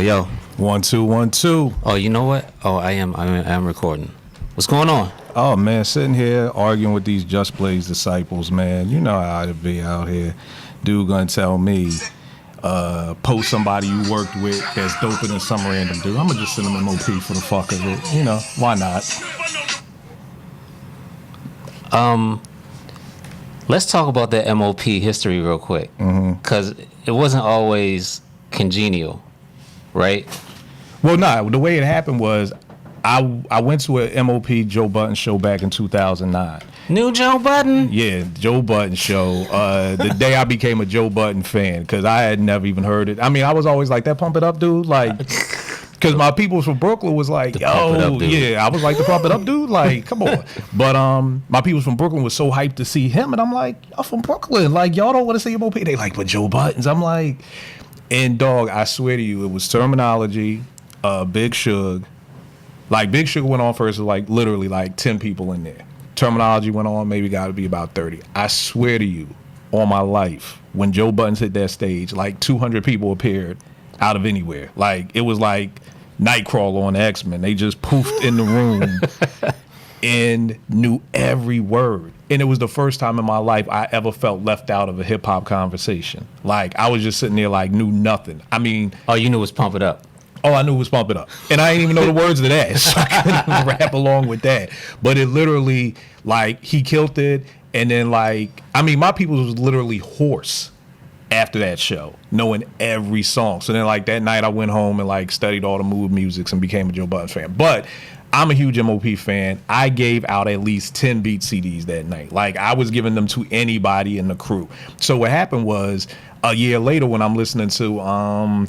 Yo. 1 2 1 2. Oh, you know what? Oh, I am recording. What's going on? Oh man, sitting here arguing with these Just Blaze disciples, man. You know how it be out here. Dude gonna tell me, post somebody you worked with that's doper than some random dude. I'm gonna just send them m.o.p for the fuck of it. You know, why not? Let's talk about that m.o.p history real quick, because it wasn't always congenial, right? Well, nah, the way it happened was I went to a m.o.p Joe Budden show back in 2009. New Joe Budden? Yeah, Joe Budden show. The day I became a Joe Budden fan, because I had never even heard it. I mean, I was always like, that pump it up dude, like, because my people from Brooklyn was like, yo, yeah, I was like, the pump it up dude, like, come on. But my people from Brooklyn was so hyped to see him, and I'm like, y'all from Brooklyn, like, y'all don't want to see m.o.p. They like, but Joe Budden's. I'm like, and dog, I swear to you, it was Terminology, Big Suge. Like, Big Sugar went on first with, like, literally, like, 10 people in there. Terminology went on, maybe got to be about 30. I swear to you, on my life, when Joe Budden hit that stage, like, 200 people appeared out of anywhere. Like, it was like Nightcrawler on X-Men. They just poofed in the room and knew every word. And it was the first time in my life I ever felt left out of a hip-hop conversation. Like, I was just sitting there, like, knew nothing. I mean... All you knew was Pump It Up. All I knew was Pump It Up. And I didn't even know the words to that. So I couldn't rap along with that. But it literally, like, he killed it. And then, like, I mean, my people was literally hoarse after that show, knowing every song. So then, like, that night I went home and, like, studied all the mood musics and became a Joe Budden fan. But I'm a huge m.o.p fan. I gave out at least 10 beat CDs that night. Like, I was giving them to anybody in the crew. So what happened was, a year later, when I'm listening to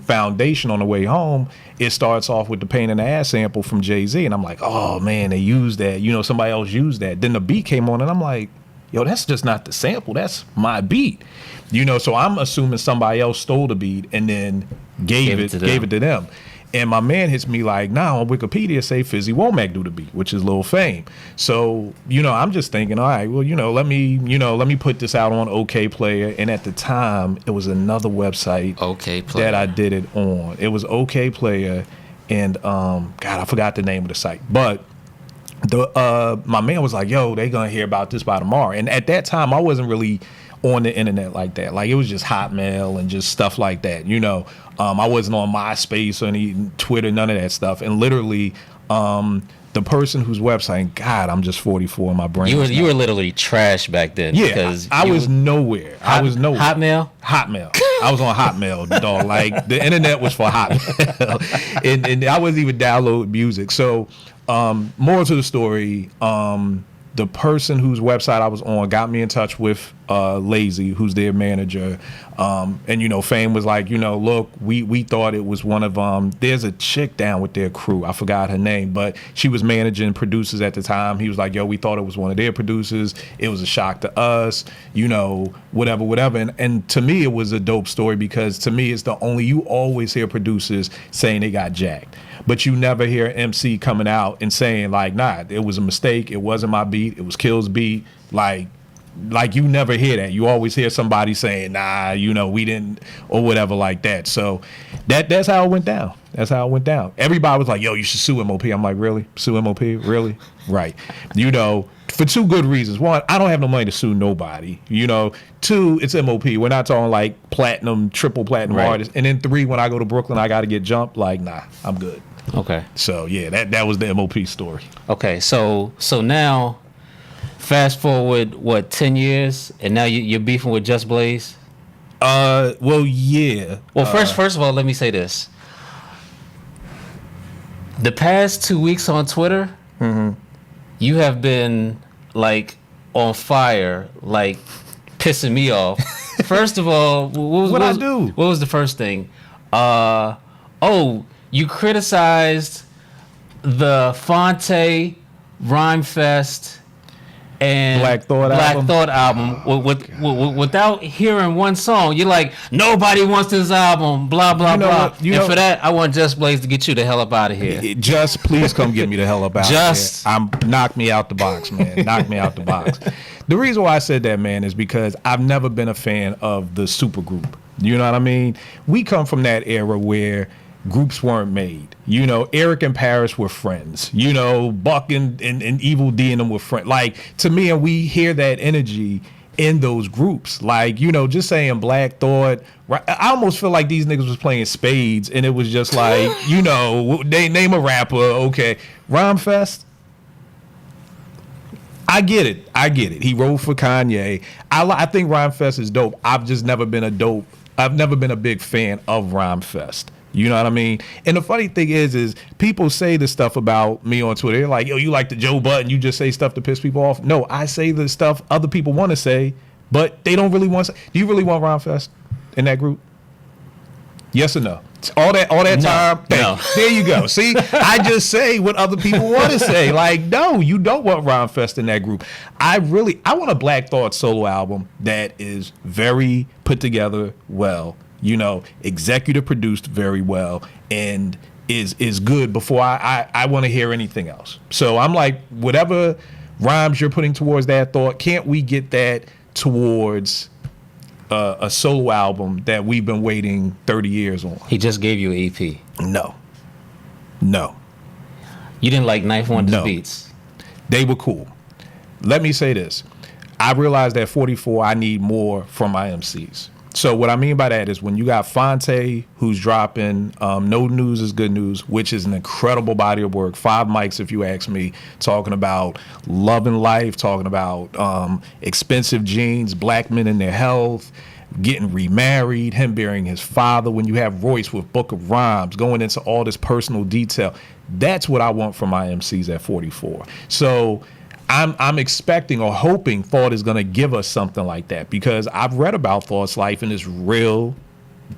Foundation on the way home, it starts off with the Pain in the Ass sample from Jay-Z. And I'm like, oh, man, they used that. You know, somebody else used that. Then the beat came on, and I'm like, yo, that's just not the sample. That's my beat. You know, so I'm assuming somebody else stole the beat and then gave it to them. And my man hits me like, nah, on Wikipedia say Fizzy Womack do the beat, which is Lil Fame. So, you know, I'm just thinking, all right, well, let me put this out on OK Player. And at the time, it was another website OK Player that I did it on. It was OK Player, and God, I forgot the name of the site. But my man was like, yo, they gonna hear about this by tomorrow. And at that time, I wasn't really on the internet like that. Like, it was just Hotmail and just stuff like that, you know. I wasn't on MySpace or any Twitter, none of that stuff. And literally, the person whose website, God, I'm just 44 in my brain. You were literally trash back then. Yeah, because I was nowhere. I was nowhere. Hotmail? I was on Hotmail, dog. Like, the internet was for Hotmail. and I wasn't even downloading music. So, more to the story, the person whose website I was on got me in touch with Lazy, who's their manager. And, you know, Fame was like, you know, look, we thought it was one of there's a chick down with their crew. I forgot her name, but she was managing producers at the time. He was like, yo, we thought it was one of their producers. It was a shock to us, you know, whatever. And to me, it was a dope story, because to me, it's you always hear producers saying they got jacked. But you never hear MC coming out and saying, like, nah, it was a mistake. It wasn't my beat. It was Kill's beat. Like you never hear that. You always hear somebody saying, nah, you know, we didn't, or whatever like that. So that's how it went down. That's how it went down. Everybody was like, yo, you should sue m.o.p. I'm like, really? Sue m.o.p? Really? Right. You know, for two good reasons. One, I don't have no money to sue nobody. You know, two, it's m.o.p. We're not talking like platinum, triple platinum artists. And then three, when I go to Brooklyn, I got to get jumped. Like, nah, I'm good. Okay. So yeah, that was the m.o.p story. Okay, so now, fast forward 10 years, and now you're beefing with Just Blaze. Well, yeah. Well, first of all, let me say this: the past 2 weeks on Twitter, you have been like on fire, like pissing me off. First of all, what was the first thing? You criticized the Fonte Rhyme Fest and Black Thought album without hearing one song. You're like, nobody wants this album, blah, blah, blah. And for that, I want Just Blaze to get you the hell up out of here. Just please come get me the hell up out of here. Knock me out the box, man. Knock me out the box. The reason why I said that, man, is because I've never been a fan of the supergroup. You know what I mean? We come from that era where groups weren't made. You know, Eric and Paris were friends. You know, Buck and Evil D and them were friends. Like, to me, and we hear that energy in those groups. Like, you know, just saying Black Thought. I almost feel like these niggas was playing spades, and it was just like, you know, they name a rapper, okay. Rhyme Fest. I get it. He wrote for Kanye. I think Rhyme Fest is dope. I've never been a big fan of Rhyme Fest. You know what I mean? And the funny thing is people say this stuff about me on Twitter. They're like, yo, you like the Joe Budden, you just say stuff to piss people off. No, I say the stuff other people want to say, but they don't really want to say. Do you really want Rhyme Fest in that group? Yes or no? All that time? No. There you go. See, I just say what other people want to say. Like, no, you don't want Rhyme Fest in that group. I want a Black Thought solo album that is very put together well, you know, executive produced very well, and is good before I want to hear anything else. So I'm like, whatever rhymes you're putting towards that thought, can't we get that towards a solo album that we've been waiting 30 years on? He just gave you an EP. No. You didn't like Knife Wonder's beats? They were cool. Let me say this. I realized at 44, I need more from my MCs. So what I mean by that is when you got Fonte, who's dropping No News is Good News, which is an incredible body of work, 5 mics if you ask me, talking about love and life, talking about expensive jeans, black men and their health, getting remarried, him burying his father. When you have Royce with Book of Rhymes, going into all this personal detail, that's what I want from my MCs at 44. So I'm expecting or hoping Thought is going to give us something like that, because I've read about Thought's life and it's real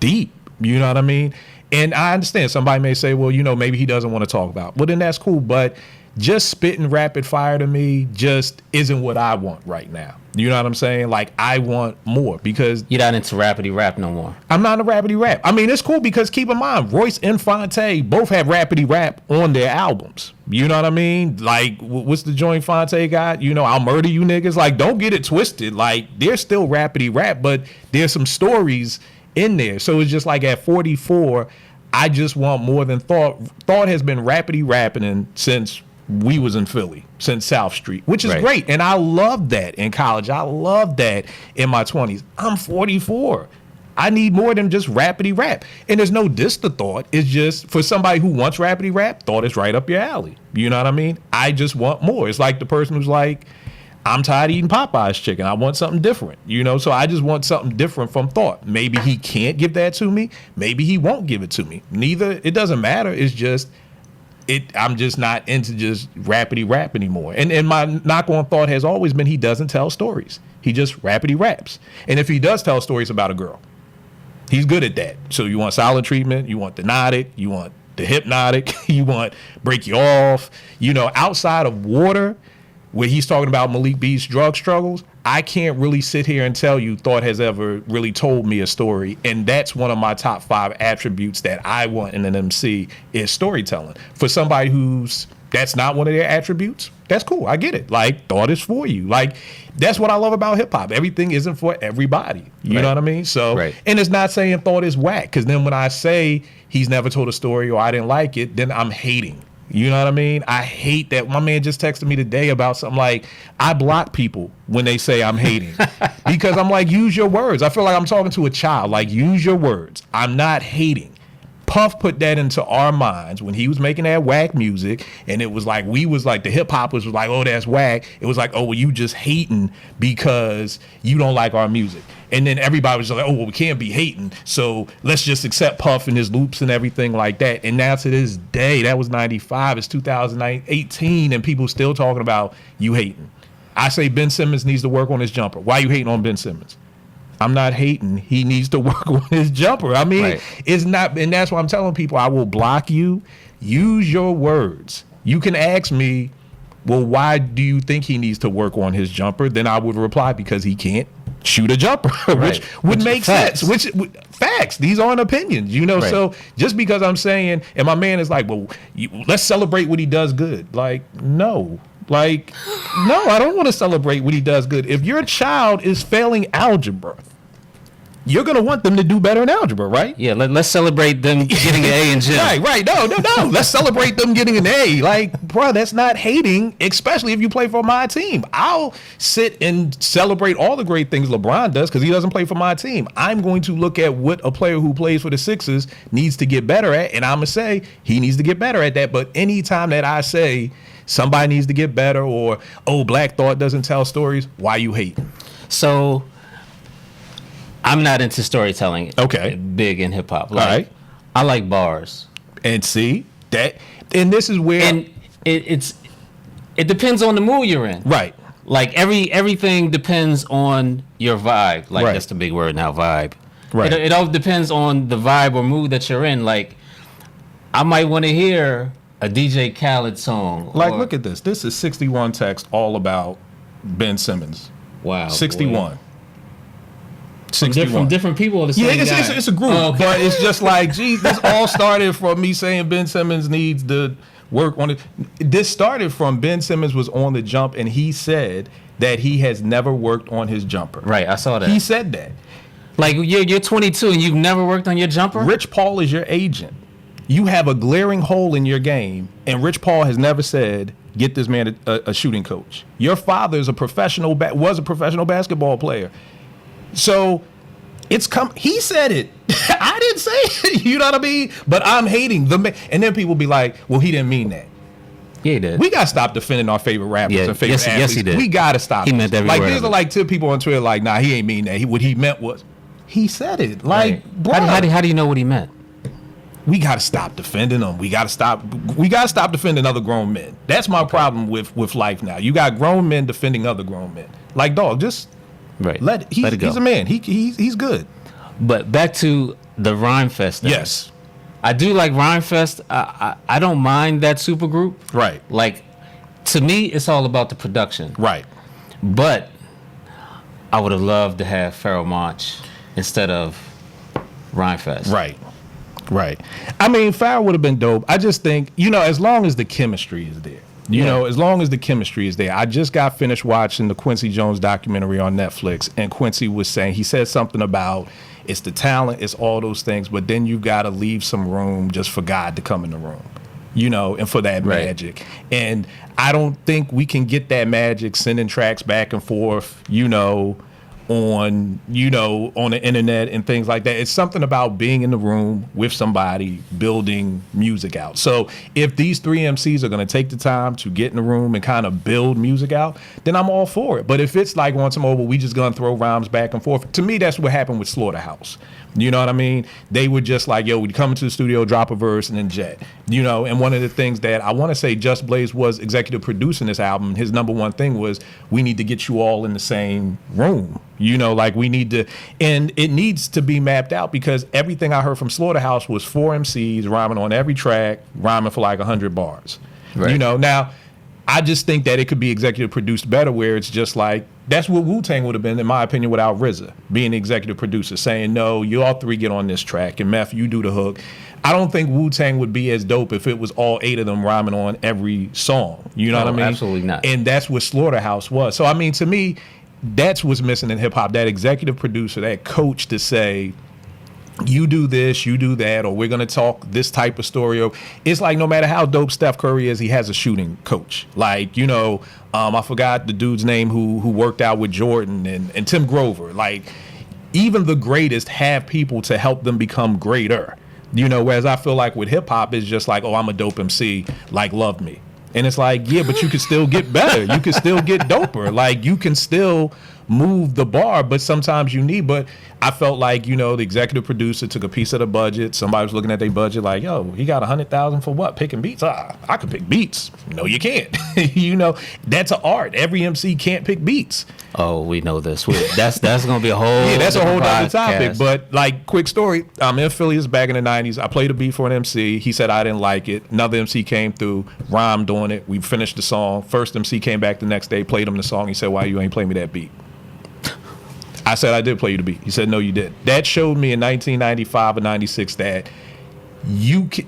deep. You know what I mean? And I understand somebody may say, well, you know, maybe he doesn't want to talk about it. Well, then that's cool. But just spitting rapid fire to me just isn't what I want right now. You know what I'm saying? Like, I want more, because you're not into rapidy rap no more. I'm not into rapidy rap. I mean, it's cool because keep in mind, Royce and Fonte both have rapidy rap on their albums. You know what I mean? Like, what's the joint Fonte got? You know, I'll murder you niggas. Like, don't get it twisted. Like, there's still rapidy rap, but there's some stories in there. So it's just like at 44, I just want more than Thought. Thought has been rapidy rapping since we was in Philly, since South Street, which is great. And I loved that in college. I loved that in my 20s. I'm 44. I need more than just rapidy rap. And there's no diss to Thought. It's just for somebody who wants rapidy rap, Thought is right up your alley. You know what I mean? I just want more. It's like the person who's like, I'm tired of eating Popeye's chicken. I want something different, you know? So I just want something different from Thought. Maybe he can't give that to me. Maybe he won't give it to me. Neither, it doesn't matter. It's just, I'm just not into just rapidy rap anymore. And my knock on Thought has always been he doesn't tell stories. He just rapidy raps. And if he does tell stories about a girl, he's good at that. So you want Silent Treatment, you want the Nautic, you want the Hypnotic, you want Break You Off. You know, outside of Water, where he's talking about Malik B's drug struggles, I can't really sit here and tell you Thought has ever really told me a story. And that's one of my top 5 attributes that I want in an MC is storytelling. For somebody that's not one of their attributes, that's cool. I get it. Like, Thought is for you. Like, that's what I love about hip hop. Everything isn't for everybody. You know what I mean? So, and it's not saying Thought is whack, because then when I say he's never told a story or I didn't like it, then I'm hating. You know what I mean? I hate that. My man just texted me today about something like, I block people when they say I'm hating. Because I'm like, use your words. I feel like I'm talking to a child. Like, use your words. I'm not hating. Puff put that into our minds when he was making that whack music, and it was like, the hip hoppers was like, oh, that's whack. It was like, oh, well, you just hating because you don't like our music. And then everybody was like, oh, well, we can't be hating, so let's just accept Puff and his loops and everything like that. And now to this day, that was 95, it's 2018, and people still talking about you hating. I say Ben Simmons needs to work on his jumper. Why you hating on Ben Simmons? I'm not hating. He needs to work on his jumper. I mean, it's not, and that's why I'm telling people I will block you. Use your words. You can ask me, well, why do you think he needs to work on his jumper? Then I would reply, because he can't shoot a jumper, which would make sense. Which facts. These aren't opinions, you know. Right. So just because I'm saying, and my man is like, well, let's celebrate what he does good. Like, no. Like, no, I don't want to celebrate what he does good. If your child is failing algebra, you're going to want them to do better in algebra, right? Yeah, let's celebrate them getting an A in gym. Right. No. Let's celebrate them getting an A. Like, bro, that's not hating, especially if you play for my team. I'll sit and celebrate all the great things LeBron does because he doesn't play for my team. I'm going to look at what a player who plays for the Sixers needs to get better at, and I'm going to say he needs to get better at that. But anytime that I say somebody needs to get better or, oh, Black Thought doesn't tell stories, why you hate? So I'm not into storytelling. Okay. Big in hip hop. All right. I like bars. And see that, and this is where it depends on the mood you're in. Right. Like everything depends on your vibe. Like that's the big word now, vibe. Right. It all depends on the vibe or mood that you're in. Like I might want to hear a DJ Khaled song. Like, look at this. This is 61 text all about Ben Simmons. Wow. 61. Boy. From different people or the same guy? It's a group. Oh, okay. But it's just like, geez, this all started from me saying Ben Simmons needs to work on it. This started from Ben Simmons was on the jump, and he said that he has never worked on his jumper. Right, I saw that. He said that. Like, you're 22 and you've never worked on your jumper? Rich Paul is your agent. You have a glaring hole in your game, and Rich Paul has never said, get this man a shooting coach. Your father is was a professional basketball player. So he said it. I didn't say it, you know what I mean? But I'm hating the man. And then people be like, well, he didn't mean that. Yeah, he did. We got to stop defending our favorite rappers and favorite athletes. Yes, he did. We got to stop. He meant every word. Like, these are like two people on Twitter like, nah, he ain't mean that. What he meant was, he said it. Like, bro. How do you know what he meant? We got to stop defending them. We got to stop defending other grown men. That's my problem with life now. You got grown men defending other grown men. Like, dog, just let it go. He's a man. He's good. But back to the Rhyme Fest thing. Yes. I do like Rhyme Fest. I don't mind that super group. Right. Like, to me, it's all about the production. Right. But I would have loved to have Pharoah Monch instead of Rhyme Fest. Right. I mean, Pharoah would have been dope. I just think, as long as the chemistry is there. As long as the chemistry is there. I just got finished watching the Quincy Jones documentary on Netflix, and Quincy was saying, he said something about it's the talent, it's all those things, but then you got to leave some room just for God to come in the room, and for that magic. And I don't think we can get that magic sending tracks back and forth, on the internet and things like that. It's something about being in the room with somebody building music out. So if these three MCs are going to take the time to get in the room and kind of build music out, then I'm all for it. But if it's like once more, we just going to throw rhymes back and forth, to me, that's what happened with Slaughterhouse. You know what I mean? They were just like, yo, we come into the studio, drop a verse, and then jet. And one of the things that I want to say, Just Blaze was executive producing this album. His number one thing was, we need to get you all in the same room. We need to, and it needs to be mapped out, because everything I heard from Slaughterhouse was 4 MCs rhyming on every track, rhyming for like 100 bars. Right. Now, I just think that it could be executive produced better, where it's just like, that's what Wu-Tang would have been, in my opinion, without RZA being the executive producer, saying, no, you all three get on this track, and Meth, you do the hook. I don't think Wu-Tang would be as dope if it was all 8 of them rhyming on every song. You know what I mean? Absolutely not. And that's what Slaughterhouse was. So, I mean, to me, that's what's missing in hip-hop, that executive producer, that coach to say, you do this, you do that, or we're going to talk this type of story. It's like, no matter how dope Steph Curry is, he has a shooting coach. Like, I forgot the dude's name who worked out with Jordan and Tim Grover. Like, even the greatest have people to help them become greater. Whereas I feel like with hip hop, it's just like, oh, I'm a dope MC, like, love me. And it's like, yeah, but you can still get better. You can still get doper. Like, you can still move the bar, but sometimes you need. But I felt like, you know, the executive producer took a piece of the budget. Somebody was looking at their budget like, yo, he got $100,000 for what? Picking beats? I could pick beats. No, you can't. You know, that's an art. Every MC can't pick beats. Oh, we know this. That's going to be a whole that's a whole other topic. But like, quick story. I'm in Philly. It's back in the 90s. I played a beat for an MC. He said I didn't like it. Another MC came through, rhymed on it. We finished the song. First MC came back the next day, played him the song. He said, why you ain't play me that beat? I said, I did play you the beat. He said, no, you didn't. That showed me in 1995 or 96 that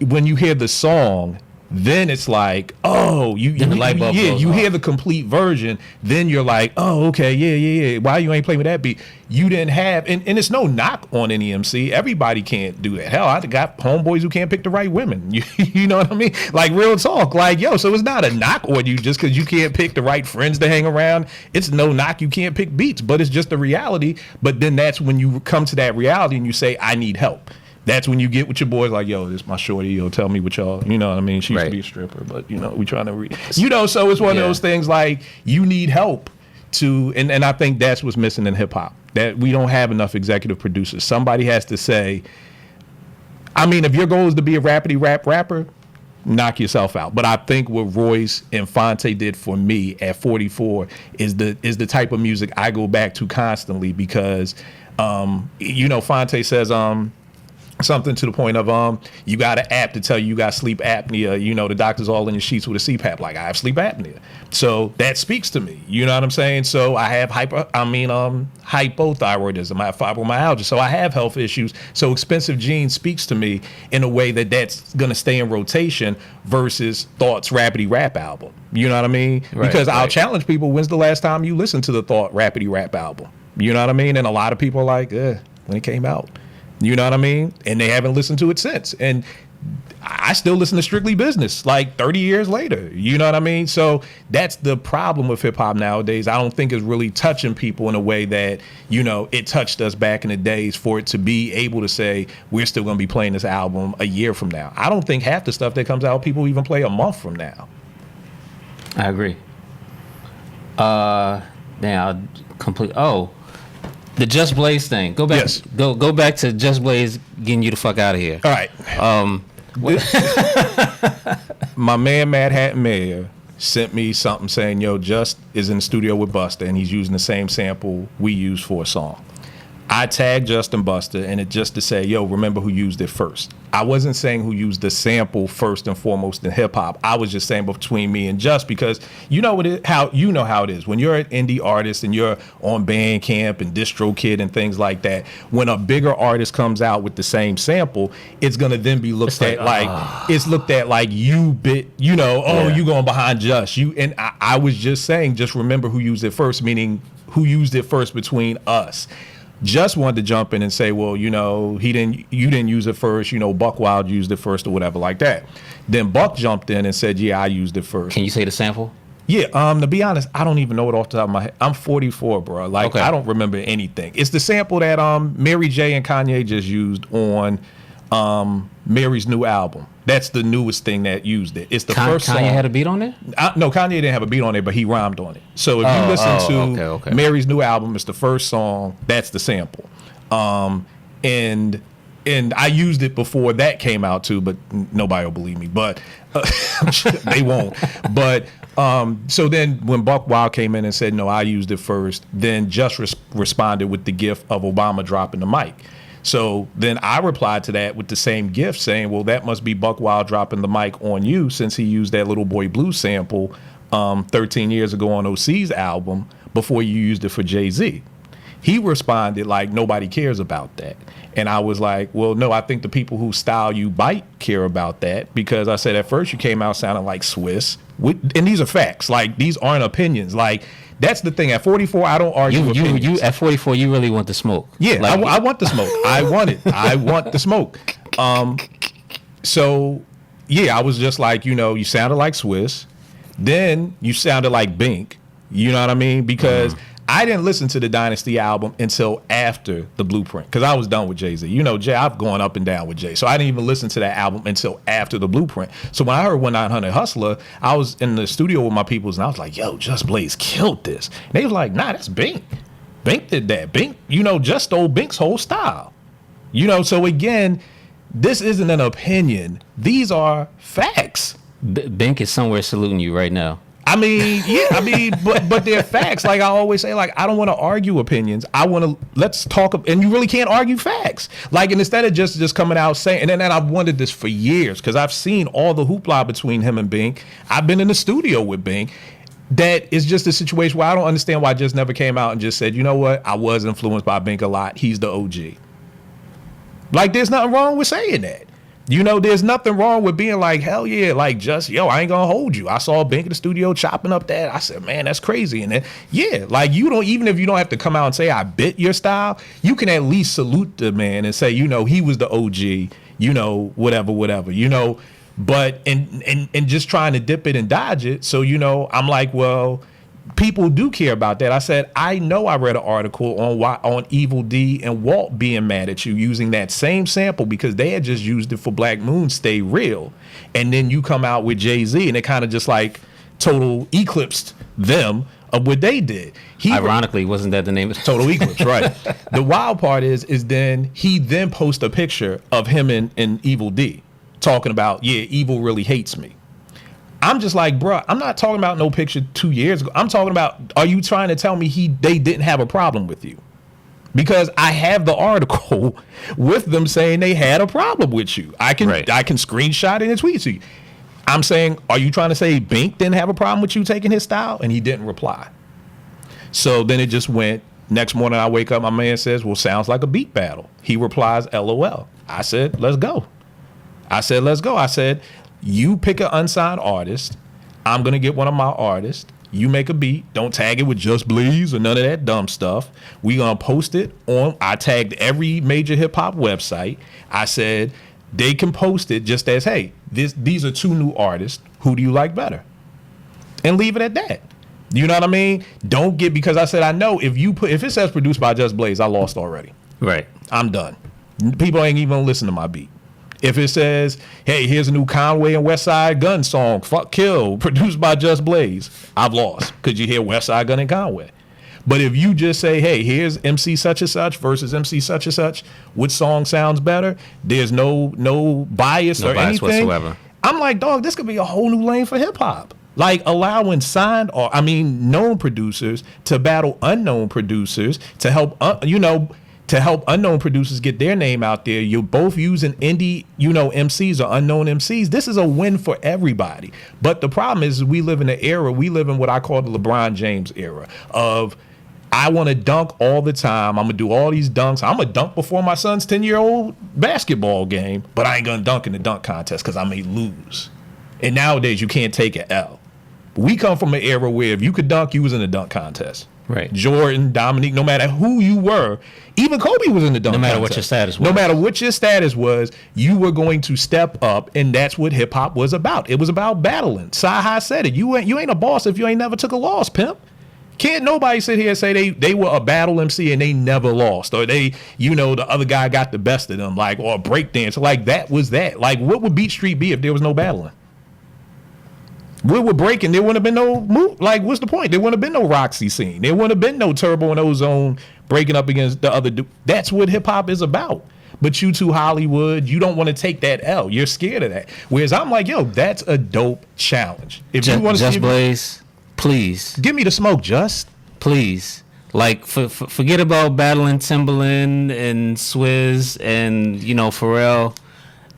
when you hear the song, then it's like, oh, you hear the complete version. Then you're like, oh, okay, yeah. Why you ain't playing with that beat? You didn't have, and it's no knock on any MC. Everybody can't do that. Hell, I got homeboys who can't pick the right women. You know what I mean? Like, real talk. Like, yo, so it's not a knock on you just because you can't pick the right friends to hang around. It's no knock. You can't pick beats, but it's just a reality. But then that's when you come to that reality and you say, I need help. That's when you get with your boys like, yo, this is my shorty, yo, tell me what y'all, you know what I mean? She used to be a stripper, but, you know, we trying to you know, so it's one of those things like you need help to, and I think that's what's missing in hip hop, that we don't have enough executive producers. Somebody has to say, I mean, if your goal is to be a rapidy rap rapper, knock yourself out. But I think what Royce and Fonte did for me at 44 is the type of music I go back to constantly because, you know, Fonte says, something to the point of you got an app to tell you got sleep apnea. You know, the doctor's all in your sheets with a CPAP. Like, I have sleep apnea, so that speaks to me. You know what I'm saying? So I have hypothyroidism. I have fibromyalgia, so I have health issues. So Expensive Jeans speaks to me in a way that's gonna stay in rotation versus Thought's Rapidy Rap album. You know what I mean? Because I'll challenge people. When's the last time you listened to the Thought Rapidy Rap album? You know what I mean? And a lot of people are like, when it came out. You know what I mean? And they haven't listened to it since. And I still listen to Strictly Business like 30 years later. You know what I mean? So that's the problem with hip hop nowadays. I don't think it's really touching people in a way that, you know, it touched us back in the days for it to be able to say, we're still going to be playing this album a year from now. I don't think half the stuff that comes out, people even play a month from now. I agree. The Just Blaze thing. Go back. Yes. Go back to Just Blaze getting you the fuck out of here. All right. My man Mad Hat Mayor sent me something saying, yo, Just is in the studio with Busta and he's using the same sample we use for a song. I tagged Justin Busta and it just to say, yo, remember who used it first. I wasn't saying who used the sample first and foremost in hip hop. I was just saying between me and Just, because you know how it is when you're an indie artist and you're on Bandcamp and DistroKid and things like that. When a bigger artist comes out with the same sample, it's gonna then be looked at like you bit, you know, you going behind Just. I was just saying, just remember who used it first, meaning who used it first between us. Just wanted to jump in and say, well, you know, you didn't use it first, you know, Buck Wild used it first or whatever like that. Then Buck jumped in and said, yeah, I used it first. Can you say the sample? Yeah, to be honest, I don't even know it off the top of my head. I'm 44, bro. Like, okay. I don't remember anything. It's the sample that Mary J and Kanye just used on Mary's new album. That's the newest thing that used it. It's the first song. Kanye had a beat on it? No, Kanye didn't have a beat on it, but he rhymed on it. So if you listen to Mary's new album, it's the first song. That's the sample. And I used it before that came out too, but nobody will believe me. But they won't. But so then when Buck Wild came in and said, no, I used it first, then Just responded with the gif of Obama dropping the mic. So then I replied to that with the same gift saying, well, that must be Buck Wild dropping the mic on you since he used that Little Boy Blue sample 13 years ago on OC's album before you used it for Jay-Z. He responded like, nobody cares about that. And I was like, well, no, I think the people who style you bite care about that, because I said at first you came out sounding like Swiss. And these are facts. Like, these aren't opinions. Like, that's the thing. At 44, I don't argue opinions. You at 44, you really want the smoke. Yeah, like, I want the smoke. I want it. I want the smoke. So, yeah, I was just like, you know, you sounded like Swiss. Then you sounded like Bink. You know what I mean? Because I didn't listen to the D.i.t.c album until after the Blueprint, because I was done with Jay-Z. You know, Jay, I've gone up and down with Jay. So I didn't even listen to that album until after the Blueprint. So when I heard 1-900 Hustler, I was in the studio with my peoples and I was like, yo, Just Blaze killed this. And they was like, nah, that's Bink. Bink did that. Bink, just stole Bink's whole style. So again, this isn't an opinion. These are facts. Bink is somewhere saluting you right now. But they're facts. Like I always say, like I don't want to argue opinions. I want to let's talk. And you really can't argue facts. Like, and instead of just coming out saying, and then I've wondered this for years because I've seen all the hoopla between him and Bink. I've been in the studio with Bink. That is just a situation where I don't understand why I just never came out and just said, you know what, I was influenced by Bink a lot. He's the OG. Like, there's nothing wrong with saying that. There's nothing wrong with being like, hell yeah, like just, I ain't gonna hold you. I saw Bink in the studio chopping up that. I said, man, that's crazy. And then, yeah, like even if you don't have to come out and say I bit your style, you can at least salute the man and say, he was the OG, whatever. But and just trying to dip it and dodge it. So, I'm like, well, people do care about that. I said, I know I read an article on Evil D and Walt being mad at you using that same sample because they had just used it for Black Moon Stay Real. And then you come out with Jay-Z and it kind of just like total eclipsed them of what they did. Ironically, wasn't that the name of it? Total Eclipse, right. The wild part is then he then posts a picture of him and Evil D talking about, yeah, Evil really hates me. I'm just like, bro, I'm not talking about no picture 2 years ago. I'm talking about, are you trying to tell me they didn't have a problem with you? Because I have the article with them saying they had a problem with you. I can screenshot it and tweet to you. I'm saying, are you trying to say Bink didn't have a problem with you taking his style? And he didn't reply. So then it just went, next morning I wake up, my man says, well, sounds like a beat battle. He replies, LOL. I said, let's go. I said, you pick an unsigned artist. I'm going to get one of my artists. You make a beat. Don't tag it with Just Blaze or none of that dumb stuff. We going to post it on. I tagged every major hip hop website. I said they can post it just as, hey, these are two new artists. Who do you like better? And leave it at that. You know what I mean? Don't get, because I said, I know if it says produced by Just Blaze, I lost already. Right. I'm done. People ain't even listen to my beat. If it says, hey, here's a new Conway and Westside Gun song, Fuck Kill, produced by Just Blaze, I've lost because you hear Westside Gun and Conway. But if you just say, hey, here's MC such and such versus MC such and such, which song sounds better? There's no bias or anything whatsoever. I'm like, dog, this could be a whole new lane for hip hop. Like allowing known producers to battle unknown producers to help, to help unknown producers get their name out there. You're both using indie, MCs or unknown MCs. This is a win for everybody. But the problem is we live in what I call the LeBron James era of, I want to dunk all the time. I'm going to do all these dunks. I'm going to dunk before my son's 10-year-old basketball game, but I ain't going to dunk in the dunk contest because I may lose. And nowadays you can't take an L. We come from an era where if you could dunk, you was in the dunk contest. Right. Jordan, Dominique, no matter who you were, even Kobe was in the dunk contest. No matter what your status was. No matter what your status was, you were going to step up, and that's what hip hop was about. It was about battling. Sci-Hi said it. You ain't a boss if you ain't never took a loss, pimp. Can't nobody sit here and say they were a battle MC and they never lost, or the other guy got the best of them, like, or a breakdancer. Like, that was that. Like, what would Beat Street be if there was no battling? We were breaking. There wouldn't have been no move. Like, what's the point? There wouldn't have been no Roxy scene. There wouldn't have been no Turbo and Ozone breaking up against the other dude. That's what hip hop is about. But you two Hollywood, you don't want to take that L. You're scared of that. Whereas I'm like, yo, that's a dope challenge. If you want to Just Blaze, please give me the smoke, Just. Please. Like, forget about battling Timbaland and Swizz and Pharrell.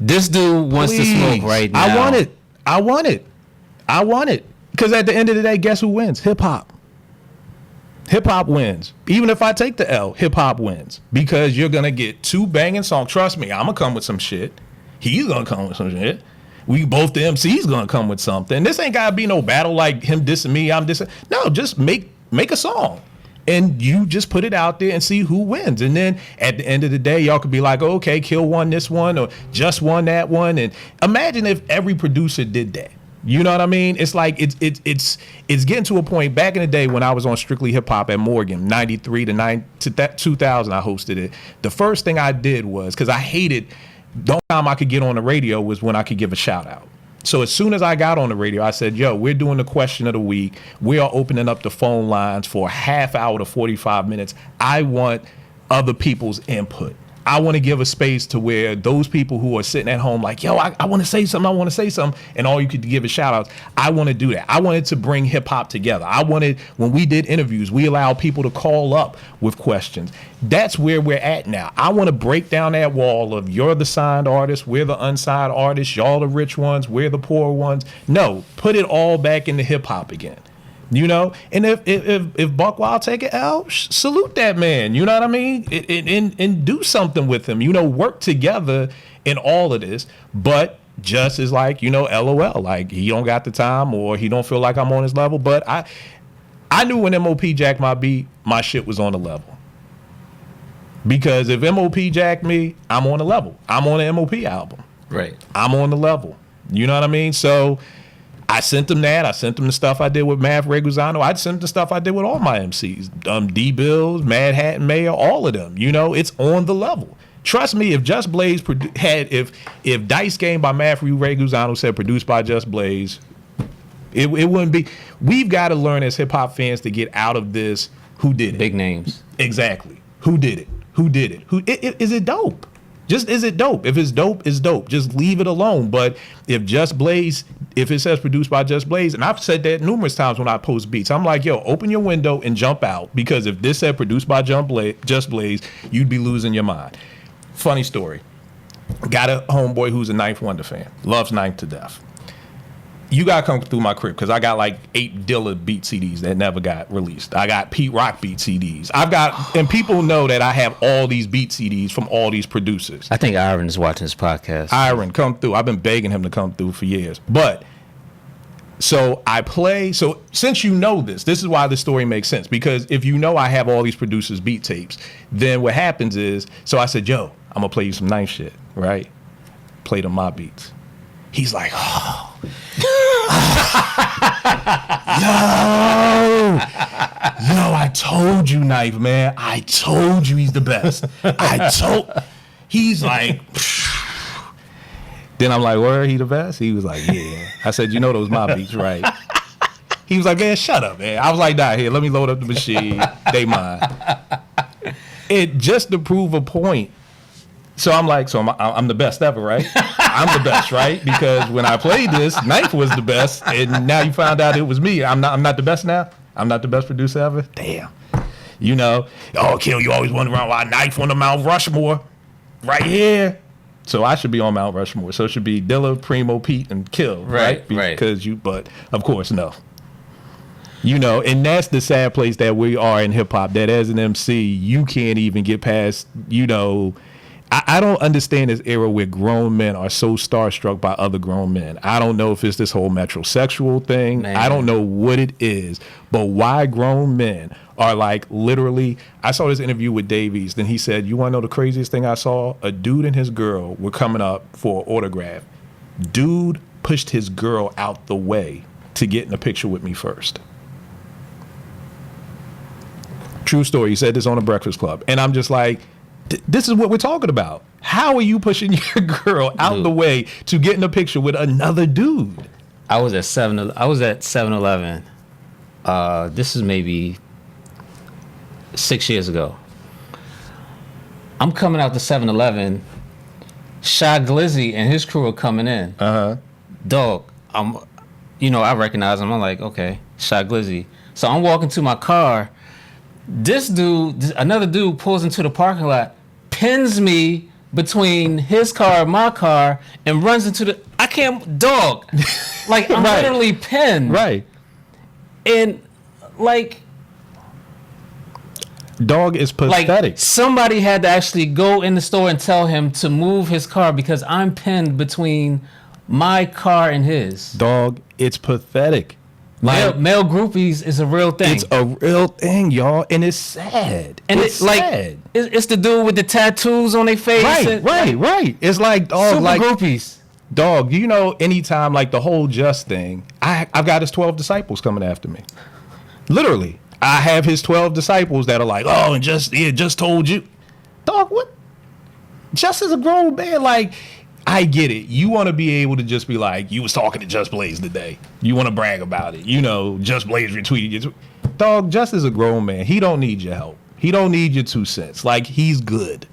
This dude wants to smoke right now. I want it. Because at the end of the day, guess who wins? Hip hop. Hip hop wins. Even if I take the L, hip hop wins. Because you're going to get two banging songs. Trust me, I'm going to come with some shit. He's going to come with some shit. We both the MCs going to come with something. This ain't got to be no battle like him dissing me, I'm dissing. No, just make a song. And you just put it out there and see who wins. And then at the end of the day, y'all could be like, oh, okay, Kill won this one or Just won that one. And imagine if every producer did that. You know what I mean? It's like it's getting to a point. Back in the day when I was on Strictly Hip Hop at Morgan, 93 to 2000, I hosted it. The first thing I did was, because I hated, the only time I could get on the radio was when I could give a shout out. So as soon as I got on the radio, I said, yo, we're doing the question of the week. We are opening up the phone lines for a half hour to 45 minutes. I want other people's input. I want to give a space to where those people who are sitting at home like, yo, I want to say something, and all you could give is shout outs. I want to do that. I wanted to bring hip hop together. I wanted, when we did interviews, we allowed people to call up with questions. That's where we're at now. I want to break down that wall of you're the signed artist, we're the unsigned artists, y'all the rich ones, we're the poor ones. No, put it all back into hip hop again. You know, and if Buck Wild take it out, salute that man. You know what I mean? And do something with him. You know, work together in all of this. But just as like, you know, LOL, like he don't got the time or he don't feel like I'm on his level. But I knew when M.o.p. jacked my beat, my shit was on the level. Because if M.o.p. jacked me, I'm on the level. I'm on the M.o.p. album. Right. I'm on the level. You know what I mean? So I sent them that. I sent them the stuff I did with Mav Reguzano. I sent the stuff I did with all my MCs. D-Bills, Mad Hat and Mayor, all of them. You know, it's on the level. Trust me, if Just Blaze if D.i.t.c. Game by Mav Reguzano said produced by Just Blaze, it wouldn't be. We've got to learn as hip hop fans to get out of this. Who did it? Big names. Exactly. Who did it? Who did it? Is it dope? Just is it dope? If it's dope, it's dope. Just leave it alone. But if Just Blaze, if it says produced by Just Blaze, and I've said that numerous times when I post beats, I'm like, yo, open your window and jump out, because if this said produced by Just Blaze, you'd be losing your mind. Funny story. Got a homeboy who's a Ninth Wonder fan. Loves Ninth to death. You gotta come through my crib because I got like 8 Dilla beat CDs that never got released. I got Pete Rock beat CDs. I've got, and people know that I have all these beat CDs from all these producers. I think Iron is watching this podcast. Iron, come through. I've been begging him to come through for years. But so I play. So since you know this is why the story makes sense. Because if you know I have all these producers' beat tapes, then what happens is, so I said, yo, I'm gonna play you some Ninth shit, right? Play them my beats. He's like, oh. Yo, I told you, Knife, man. I told you he's the best. He's like, then I'm like, where he the best? He was like, yeah. I said, you know those my beats, right? He was like, man, shut up, man. I was like, nah, here, let me load up the machine. They mine. It just to prove a point. So I'm like, so I'm the best ever, right? I'm the best, right? Because when I played this, Knife was the best, and now you found out it was me. I'm not the best now. I'm not the best producer ever. Damn. You know, oh, Kill, you always wonder why Knife on the Mount Rushmore, right here. So I should be on Mount Rushmore. So it should be Dilla, Primo, Pete, and Kill, right? Because but of course, no. You know, and that's the sad place that we are in hip hop. That as an MC, you can't even get past. You know. I don't understand this era where grown men are so starstruck by other grown men. I don't know if it's this whole metrosexual thing. Man. I don't know what it is, but why grown men are like literally. I saw this interview with Davies. Then he said, you want to know the craziest thing I saw? A dude and his girl were coming up for an autograph. Dude pushed his girl out the way to get in a picture with me first. True story. He said this on a Breakfast Club. And I'm just like, this is what we're talking about. How are you pushing your girl out the way to get in a picture with another dude? I was at 7-Eleven. This is maybe 6 years ago. I'm coming out to 7-Eleven. Shy Glizzy and his crew are coming in. Dog, I recognize him. I'm like, okay, Shy Glizzy. So I'm walking to my car. This dude, another dude, pulls into the parking lot, pins me between his car and my car, and runs into the. I can't, dog. Like, I'm literally pinned. Right. And, like. Dog is pathetic. Like, somebody had to actually go in the store and tell him to move his car because I'm pinned between my car and his. Dog, it's pathetic. Like, male groupies is a real thing. It's a real thing, y'all, and it's sad. And it's sad. It's the dude with the tattoos on their face. Right. It's like, dog, super groupies. Dog, you know, anytime, like the whole Just thing, I've got his 12 disciples coming after me. Literally. I have his 12 disciples that are like, oh, and just told you. Dog, what? Just as a grown man, like, I get it. You want to be able to just be like, you was talking to Just Blaze today. You want to brag about it. You know, Just Blaze retweeted you. Dog, Just is a grown man. He don't need your help. He don't need your 2 cents. Like, he's good.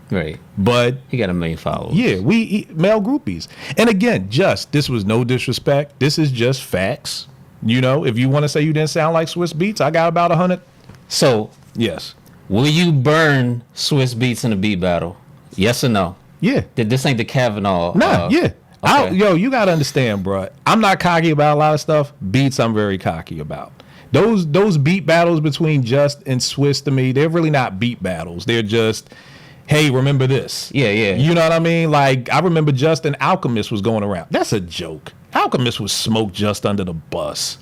Right. But he got 1 million followers. Yeah, male groupies. And again, this was no disrespect. This is just facts. You know, if you want to say you didn't sound like Swiss Beats, I got about 100. So, yes. Will you burn Swiss Beats in a beat battle? Yes or no? Yeah. This ain't the Kavanaugh. Nah, yeah. Okay. You got to understand, bro. I'm not cocky about a lot of stuff. Beats, I'm very cocky about. Those beat battles between Just and Swiss, to me, they're really not beat battles. They're just, hey, remember this. Yeah, yeah. You know what I mean? Like, I remember Just and Alchemist was going around. That's a joke. Alchemist was smoked Just under the bus.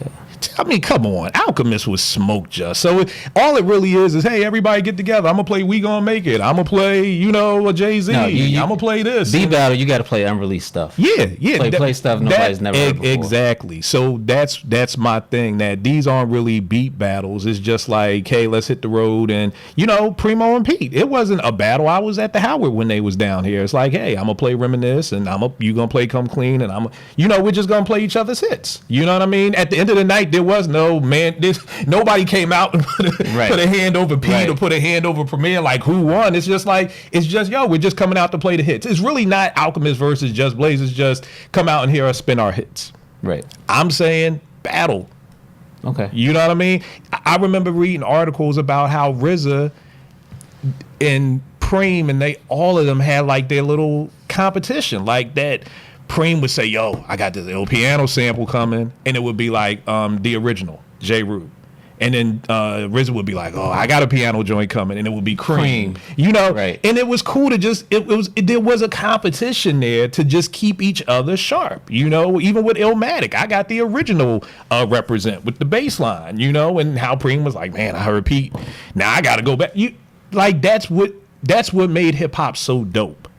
Yeah. I mean, come on. Alchemist was smoked Just. So all it really is, hey, everybody get together. I'm going to play We Gonna Make It. I'm going to play, you know, a Jay-Z. I'm going to play this. Beat battle, you got to play unreleased stuff. Yeah, yeah. Play stuff nobody's never heard before. Exactly. So that's my thing, that these aren't really beat battles. It's just like, hey, let's hit the road. And, you know, Primo and Pete. It wasn't a battle. I was at the Howard when they was down here. It's like, hey, I'm going to play Reminisce, and you going to play Come Clean, and we're just going to play each other's hits. You know what I mean? At the end of the night, there was no nobody came out and put a hand over Pete or put a hand over Premier, like who won. It's just we're just coming out to play the hits. It's really not Alchemist versus Just Blaze. It's just come out and hear us spin our hits. Right. I'm saying battle. Okay. You know what I mean? I remember reading articles about how RZA and Preem and all of them had like their little competition, like that. Preem would say, yo, I got this ill piano sample coming, and it would be like the original, J. Rue. And then RZA would be like, oh, I got a piano joint coming, and it would be Cream. You know, and it was cool to there was a competition there to just keep each other sharp, you know, even with Illmatic. I got the original represent with the bass line, you know, and how Preem was like, man, I heard Pete. Now I got to go back. That's what made hip hop so dope.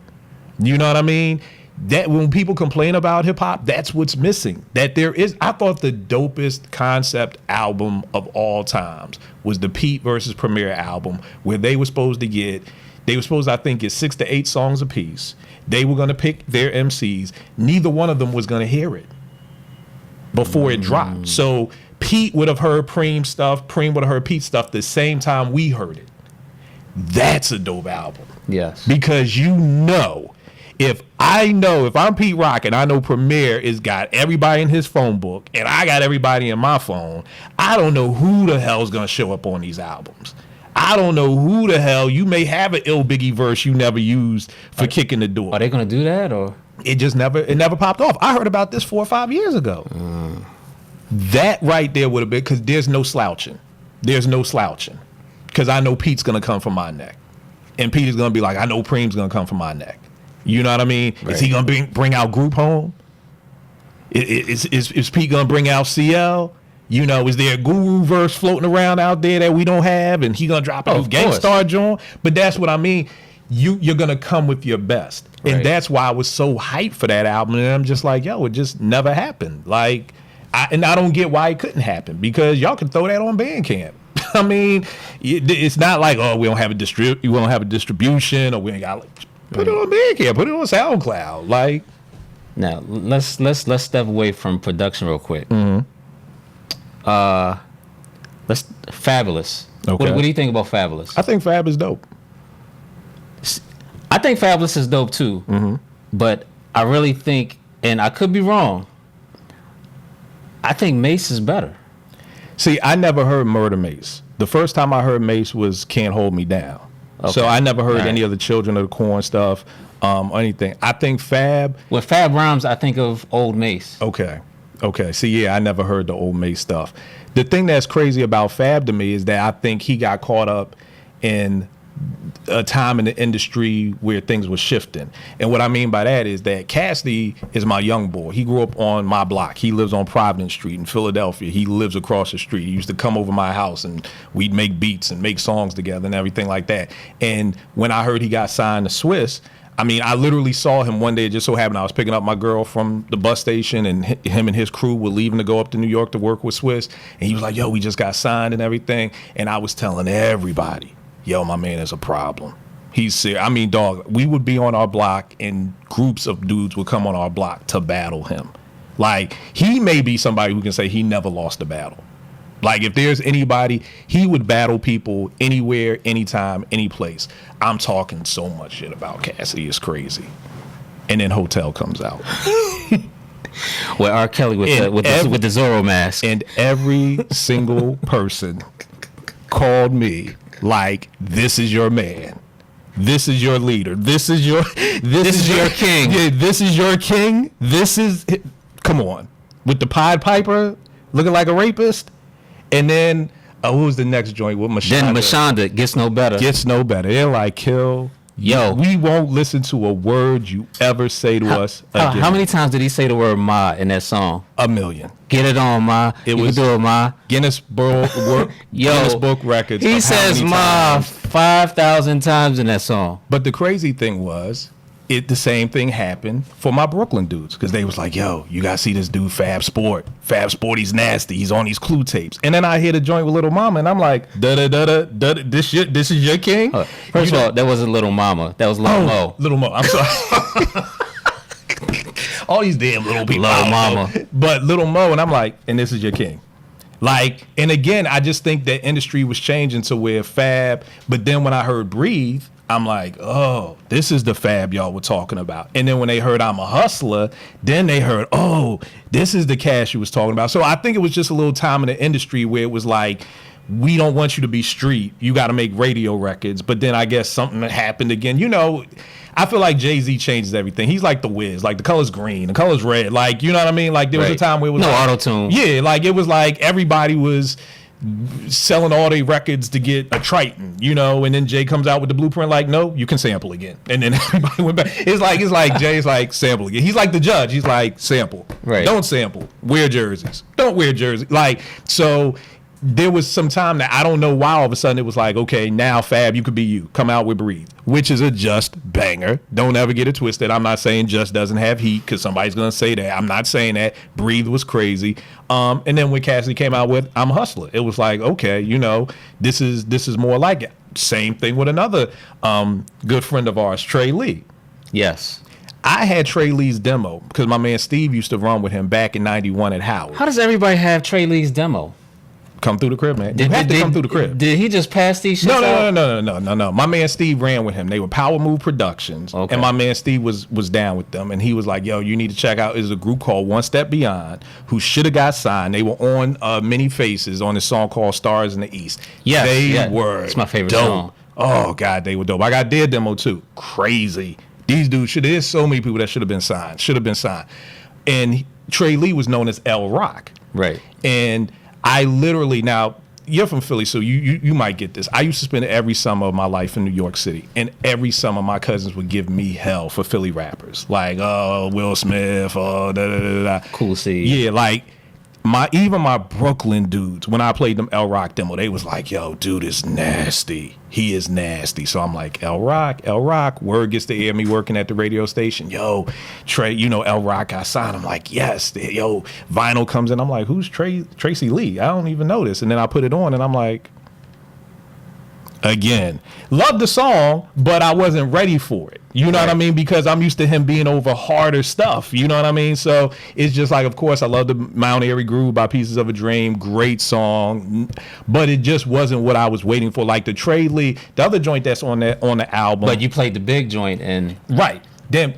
You know what I mean? That when people complain about hip hop, that's what's missing. I thought the dopest concept album of all times was the Pete versus Premier album, where they were supposed to, I think, get 6 to 8 songs apiece. They were going to pick their MCs. Neither one of them was going to hear it before it dropped. So Pete would have heard Preem stuff, Preem would have heard Pete stuff the same time we heard it. That's a dope album. Yes. Because if I'm Pete Rock and I know Premier has got everybody in his phone book and I got everybody in my phone, I don't know who the hell is going to show up on these albums. I don't know who the hell. You may have an Ill Biggie verse you never used for kicking the door. Are they going to do that, or it never popped off? I heard about this 4 or 5 years ago. That right there would have been, because there's no slouching. Because I know Pete's going to come from my neck. And Pete is going to be like, I know Preem's going to come from my neck. You know what I mean? Right. Is he going to bring out Group Home? Is Pete going to bring out CL? You know, is there a Guru verse floating around out there that we don't have? And he going to drop a new Gangstar joint? But that's what I mean. You're going to come with your best. Right. And that's why I was so hyped for that album. And I'm just like, yo, it just never happened. Like, I don't get why it couldn't happen, because y'all can throw that on Bandcamp. I mean, it's not like, oh, we don't have a distribution, or we ain't got put it on Bandcamp, put it on SoundCloud. Like, now let's step away from production real quick. Fabulous. Okay. What do you think about Fabulous? I think Fab is dope. I think Fabulous is dope too. But I really think, and I could be wrong, I think Mace is better. See, I never heard Murder Mace. The first time I heard Mace was Can't Hold Me Down. Okay. So I never heard any of the Children of the Corn stuff or anything. I think Fab... When Fab rhymes, I think of Old Mace. Okay. See, yeah, I never heard the Old Mace stuff. The thing that's crazy about Fab to me is that I think he got caught up in a time in the industry where things were shifting. And what I mean by that is that Cassidy is my young boy. He grew up on my block. He lives on Providence Street in Philadelphia. He lives across the street. He used to come over my house and we'd make beats and make songs together and everything like that. And when I heard he got signed to Swiss, I mean, I literally saw him one day. It just so happened I was picking up my girl from the bus station, and him and his crew were leaving to go up to New York to work with Swiss. And he was like, yo, we just got signed and everything. And I was telling everybody, yo, my man is a problem. He's serious. I mean, dog, we would be on our block and groups of dudes would come on our block to battle him. Like, he may be somebody who can say he never lost a battle. Like, if there's anybody, he would battle people anywhere, anytime, any place. I'm talking so much shit about Cassidy. It's crazy. And then Hotel comes out. Where R. Kelly with the Zorro mask. And every single person called me like, this is your man. This is your leader. This is your king. Yeah, this is your king. Come on. With the Pied Piper looking like a rapist. And then, what was the next joint with Mashonda? Then Mashonda gets no better. They're like, Kill. Yo. We won't listen to a word you ever say to us again. How many times did he say the word Ma in that song? 1 million. Get it on, Ma. You can do it, Ma. Guinness Book Records. He says Ma 5,000 times in that song. But the crazy thing was, the same thing happened for my Brooklyn dudes, because they was like, yo, you gotta see this dude Fab Sport, he's nasty, he's on these Clue tapes. And then I hear the joint with Little Mama and I'm like, this is your king. First of all, that wasn't Little Mama, that was Little Mo. Little Mo, I'm sorry. All these damn little people. Little Mama. But Little Mo, and I'm like, and this is your king. Like, and again, I just think that industry was changing to where Fab, but then when I heard Breathe, I'm like, oh, this is the Fab y'all were talking about. And then when they heard I'm a Hustler, then they heard, oh, this is the Cash you was talking about. So I think it was just a little time in the industry where it was like, we don't want you to be street. You got to make radio records. But then I guess something happened again. You know, I feel like Jay-Z changes everything. He's like the Wiz. Like, the color's green, the color's red. Like, you know what I mean? Like, there was a time where it was no like, auto-tune. Yeah, like, it was like everybody was selling all their records to get a Triton, you know, and then Jay comes out with the blueprint like, no, you can sample again. And then everybody went back. It's like Jay's like, sample again. He's like the judge. He's like, sample. Right. Don't sample. Wear jerseys. Don't wear jerseys. Like, so there was some time that I don't know why all of a sudden it was like, okay, now Fab, you could be you. Come out with Breathe, which is a Just banger. Don't ever get it twisted. I'm not saying Just doesn't have heat, because somebody's going to say that. I'm not saying that. Breathe was crazy. And then when Cassidy came out with I'm a Hustler, it was like, okay, you know, this is more like it. Same thing with another good friend of ours, Trey Lee. Yes. I had Trey Lee's demo because my man Steve used to run with him back in '91 at Howard. How does everybody have Trey Lee's demo? Come through the crib, man. You have to come through the crib. Did he just pass these shits out? No. My man Steve ran with him. They were Power Move Productions. Okay. And my man Steve was down with them. And he was like, yo, you need to check out. There's a group called One Step Beyond who should have got signed. They were on Many Faces on a song called Stars in the East. Yes, they were It's my favorite dope. song. Oh, God, they were dope. I got their demo, too. Crazy. These dudes, there's so many people that should have been signed. And Trey Lee was known as L Rock. Right. And I literally, now, you're from Philly, so you might get this. I used to spend every summer of my life in New York City, and every summer my cousins would give me hell for Philly rappers. Like, oh, Will Smith, oh, da-da-da-da. Cool C. Yeah, like, even my Brooklyn dudes, when I played them L Rock demo, they was like, yo, dude is nasty. He is nasty. So I'm like, L Rock, word gets to hear me working at the radio station. Yo, Trey, you know, L Rock got signed. I'm like, yes. Yo, vinyl comes in. I'm like, who's Tracy Lee? I don't even know this. And then I put it on and I'm like, again, love the song, but I wasn't ready for it. You know what I mean? Because I'm used to him being over harder stuff. You know what I mean? So it's just like, of course, I love the Mount Airy Groove by Pieces of a Dream. Great song. But it just wasn't what I was waiting for. Like the Trey Lee, the other joint that's on the album. But you played the big joint and... Right. Then...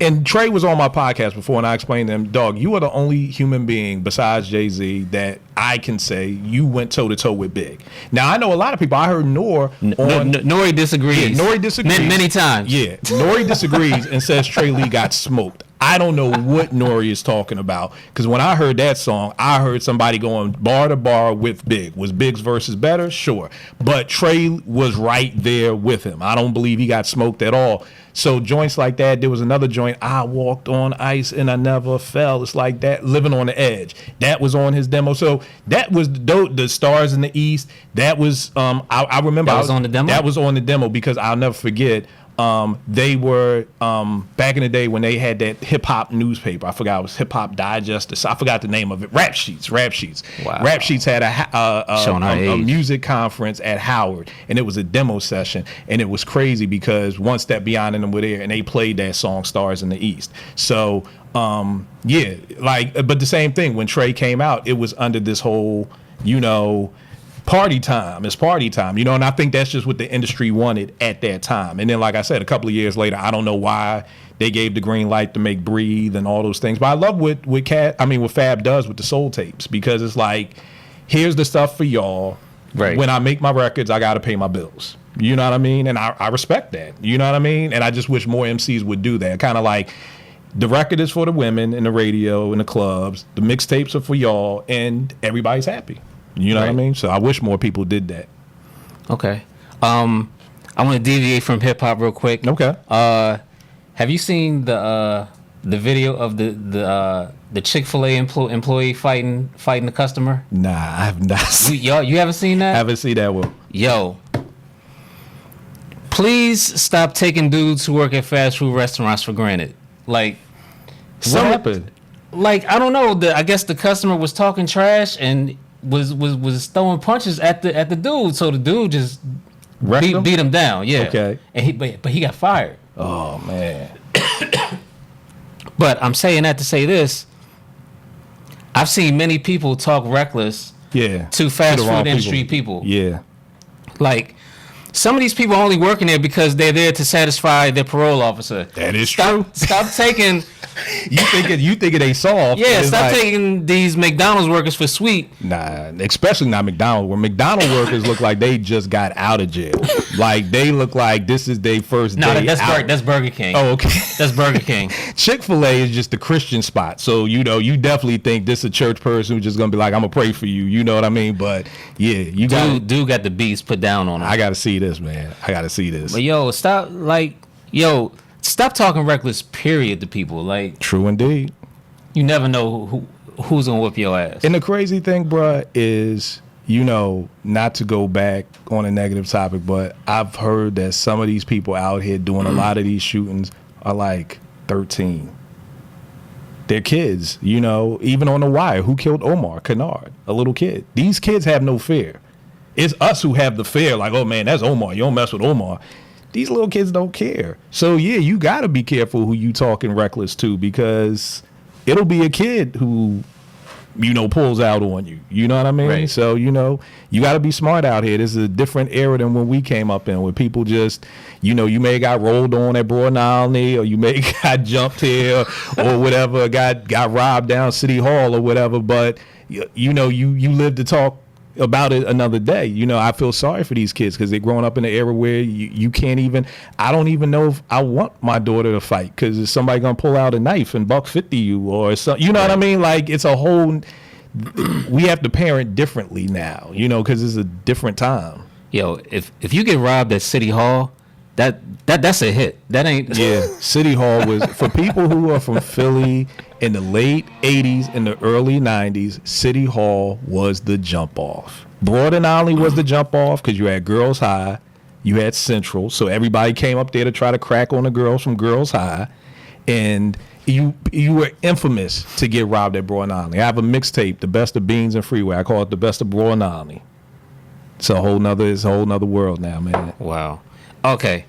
And Trey was on my podcast before, and I explained to him, dog, you are the only human being besides Jay-Z that I can say you went toe-to-toe with Big. Now, I know a lot of people. I heard Nori disagrees. Yeah, Nori disagrees. Many times. Yeah, Nori disagrees and says Trey Lee got smoked. I don't know what Nori is talking about, because when I heard that song, I heard somebody going bar to bar with Big. Was Big's verses better? Sure. But Trey was right there with him. I don't believe he got smoked at all. So joints like that, there was another joint, I walked on ice and I never fell. It's like that, Living on the Edge. That was on his demo. So that was the Stars in the East. That was, I remember. That was on the demo? That was on the demo, because I'll never forget, They were back in the day when they had that hip hop newspaper. I forgot, it was Hip Hop Digest. I forgot the name of it. Rap Sheets. Wow. Rap Sheets had a music conference at Howard, and it was a demo session, and it was crazy because One Step Beyond and them were there, and they played that song "Stars in the East." So yeah, like, but the same thing when Trey came out, it was under this whole, you know, party time. It's party time, you know, and I think that's just what the industry wanted at that time. And then, like I said, a couple of years later, I don't know why they gave the green light to make Breathe and all those things. But I love what Fab does with the soul tapes, because it's like, here's the stuff for y'all. Right. When I make my records, I got to pay my bills. You know what I mean? And I respect that. You know what I mean? And I just wish more MCs would do that. Kind of like, the record is for the women in the radio and the clubs. The mixtapes are for y'all, and everybody's happy. You know what I mean? So I wish more people did that. Okay. I want to deviate from hip hop real quick. Okay. Have you seen the video of the Chick-fil-A employee fighting the customer? Nah, I have not seen. You haven't seen that? I haven't seen that one. Yo, please stop taking dudes who work at fast food restaurants for granted. Like, what happened? Like, I don't know. I guess the customer was talking trash and was throwing punches at the dude. So the dude just beat him down. Yeah. Okay. And he got fired. Oh man. But I'm saying that to say this. I've seen many people talk reckless. Yeah. To fast food industry people. Yeah. Like, some of these people are only working there because they're there to satisfy their parole officer. That is true. Stop taking. You think they soft? Yeah, stop taking these McDonald's workers for sweet. Nah, especially not McDonald's. Where McDonald's workers look like they just got out of jail. Like, they look like this is their first day out. That's Burger King. Oh, okay. That's Burger King. Chick-fil-A is just the Christian spot. So, you know, you definitely think this is a church person who's just going to be like, I'm going to pray for you. You know what I mean? But, yeah, you got... Dude got the beats put down on him. I got to see this, man. I got to see this. But, stop talking reckless, period, to people. Like, true indeed. You never know who's gonna whip your ass. And the crazy thing, bruh, is, you know, not to go back on a negative topic, but I've heard that some of these people out here doing a lot of these shootings are like 13. They're kids, you know, even on The Wire. Who killed Omar Kennard? A little kid. These kids have no fear. It's us who have the fear, like, oh man, that's Omar. You don't mess with Omar. These little kids don't care. So, yeah, you got to be careful who you talking reckless to, because it'll be a kid who, you know, pulls out on you. You know what I mean? Right. So, you know, you got to be smart out here. This is a different era than when we came up in, where people just, you know, you may have got rolled on at Broad Island, or you may have got jumped here or whatever, got robbed down City Hall or whatever. But, you know, you live to talk about it another day. You know, I feel sorry for these kids because they're growing up in an era where you can't even, I don't even know if I want my daughter to fight, because is somebody gonna pull out a knife and $150 you or something? You know what I mean? Like, it's a whole, we have to parent differently now, you know, because it's a different time. Yo, if you get robbed at City Hall, that's a hit. That ain't. Yeah, City Hall was, for people who are from Philly in the late 80s and the early 90s, City Hall was the jump off. Broad and Ollie was the jump off because you had Girls High, you had Central, so everybody came up there to try to crack on the girls from Girls High, and you were infamous to get robbed at Broad and Ollie. I have a mixtape, The Best of Beans and Freeway. I call it The Best of Broad and Ollie. It's a whole nother world now, man. Wow. Okay.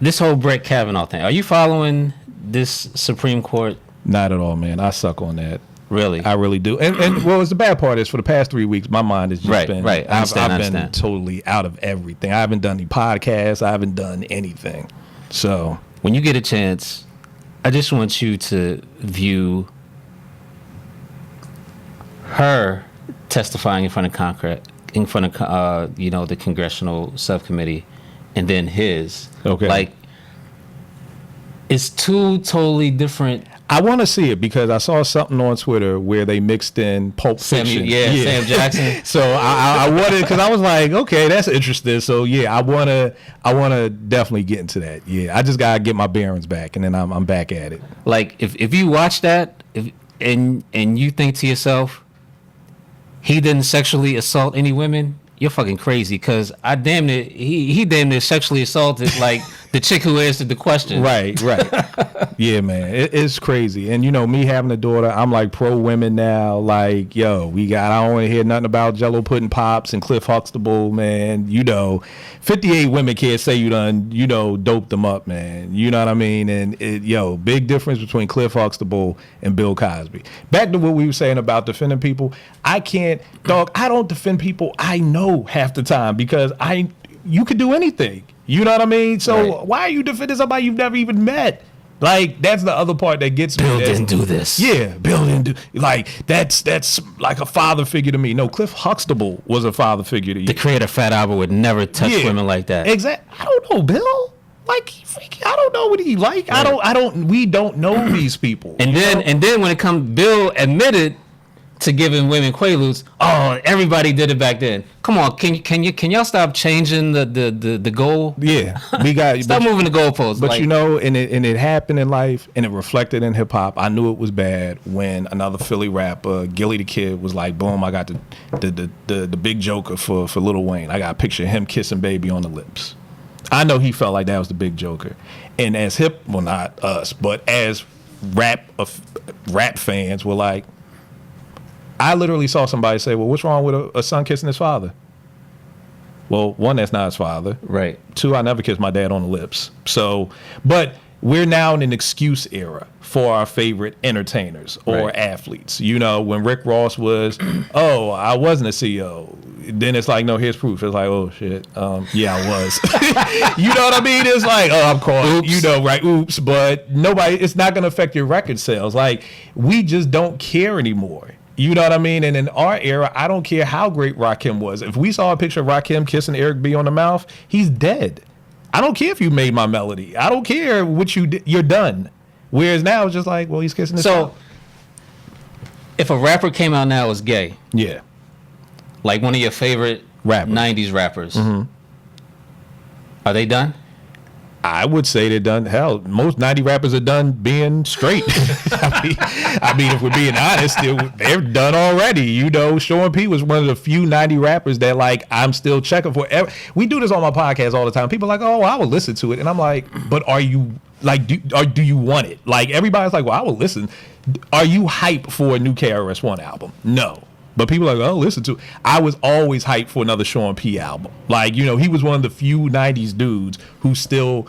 This whole Brett Kavanaugh thing, are you following this Supreme Court? Not at all, man. I suck on that. Really? I really do. And well, the bad part is, for the past 3 weeks, my mind has just been... Right. I've been totally out of everything. I haven't done any podcasts. I haven't done anything. So... when you get a chance, I just want you to view her testifying in front of the congressional subcommittee, and then his. Okay. Like, it's two totally different. I want to see it because I saw something on Twitter where they mixed in Pulp Fiction. Sam Jackson. So I wanted, because I was like, okay, that's interesting. So yeah, I want to definitely get into that. Yeah, I just gotta get my bearings back, and then I'm back at it. Like, if you watch that, and you think to yourself, he didn't sexually assault any women, you're fucking crazy, because he damn near sexually assaulted like The chick who answered the question. Right. Yeah, man, it's crazy. And me having a daughter, I'm like pro women now. Like, yo, I don't want to hear nothing about Jello pudding pops and Cliff Huxtable, man. 58 women can't say you done, doped them up, man. You know what I mean? And big difference between Cliff Huxtable and Bill Cosby. Back to what we were saying about defending people. I don't defend people I know half the time because you could do anything. You know what I mean? So why are you defending somebody you've never even met? Like, that's the other part that gets me. Bill didn't do this. Yeah, Bill didn't do. Like, that's like a father figure to me. No, Cliff Huxtable was a father figure to you. The creator Fat Albert would never touch women like that. Exactly. I don't know, Bill. Like, I don't know what he like. Right. We don't know these people. And then when it comes, Bill admitted to giving women Quaaludes. Oh, everybody did it back then. Come on, can y'all stop changing the goal? Yeah, we got stop moving the goalposts. But and it happened in life, and it reflected in hip hop. I knew it was bad when another Philly rapper, Gilly the Kid, was like, "Boom, I got the big joker for Lil Wayne. I got a picture of him kissing Baby on the lips." I know he felt like that was the big joker, and as not us, but as rap fans were like. I literally saw somebody say, well, what's wrong with a son kissing his father? Well, one, that's not his father. Right. Two, I never kissed my dad on the lips. So, but we're now in an excuse era for our favorite entertainers or athletes. When Rick Ross was, oh, I wasn't a CEO. Then it's like, no, here's proof. It's like, oh, shit. Yeah, I was. You know what I mean? It's like, oh, I'm caught. Oops. Right? Oops. But it's not going to affect your record sales. Like, we just don't care anymore. You know what I mean? And in our era, I don't care how great Rakim was. If we saw a picture of Rakim kissing Eric B on the mouth, he's dead. I don't care if you made my melody. I don't care what you did. You're done. Whereas now it's just like, well, he's kissing his mouth. If a rapper came out now as gay, yeah, like one of your favorite 90s rappers, are they done? I would say they're done. Hell, most 90 rappers are done being straight. I mean, if we're being honest, they're done already. Sean P was one of the few 90 rappers that, like, I'm still checking for. We do this on my podcast all the time. People are like, oh, I will listen to it. And I'm like, but are you, like, do you want it? Like, everybody's like, well, I will listen. Are you hyped for a new KRS-One album? No. But people are like, oh, listen to it. I was always hyped for another Sean P album. Like, he was one of the few 90s dudes who still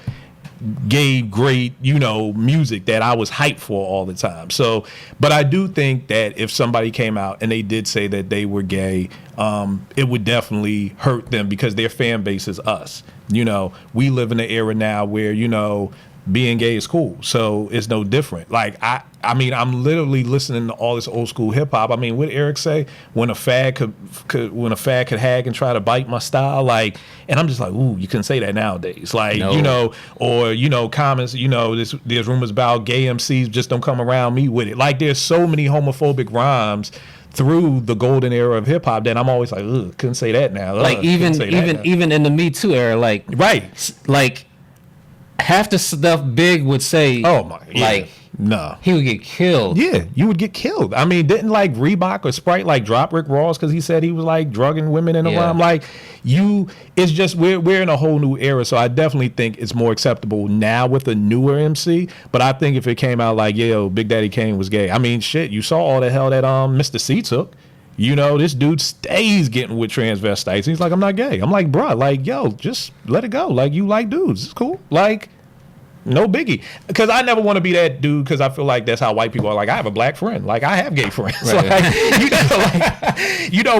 gave great, music that I was hyped for all the time. So, but I do think that if somebody came out and they did say that they were gay, it would definitely hurt them because their fan base is us. We live in an era now where, being gay is cool, so it's no different. Like I mean, I'm literally listening to all this old school hip hop. I mean, what Eric say? When a fag could hag and try to bite my style, like, and I'm just like, ooh, you couldn't say that nowadays. Like, no. Or comments, there's rumors about gay MCs just don't come around me with it. Like, there's so many homophobic rhymes through the golden era of hip hop that I'm always like, ugh, couldn't say that now. Like even in the Me Too era, like like. Half the stuff Big would say, oh my, yeah. Like, no, he would get killed. Yeah, you would get killed. I mean, didn't like Reebok or Sprite like drop Rick Ross because he said he was like drugging women in a rhyme? Like, it's just we're in a whole new era. So I definitely think it's more acceptable now with a newer MC. But I think if it came out like, yo, Big Daddy Kane was gay. I mean, shit, you saw all the hell that Mr. C took. This dude stays getting with transvestites. He's like, I'm not gay. I'm like, bruh, like, yo, just let it go. Like, you like dudes. It's cool. Like, no biggie. Because I never want to be that dude because I feel like that's how white people are. Like, I have a black friend. Like, I have gay friends. Right.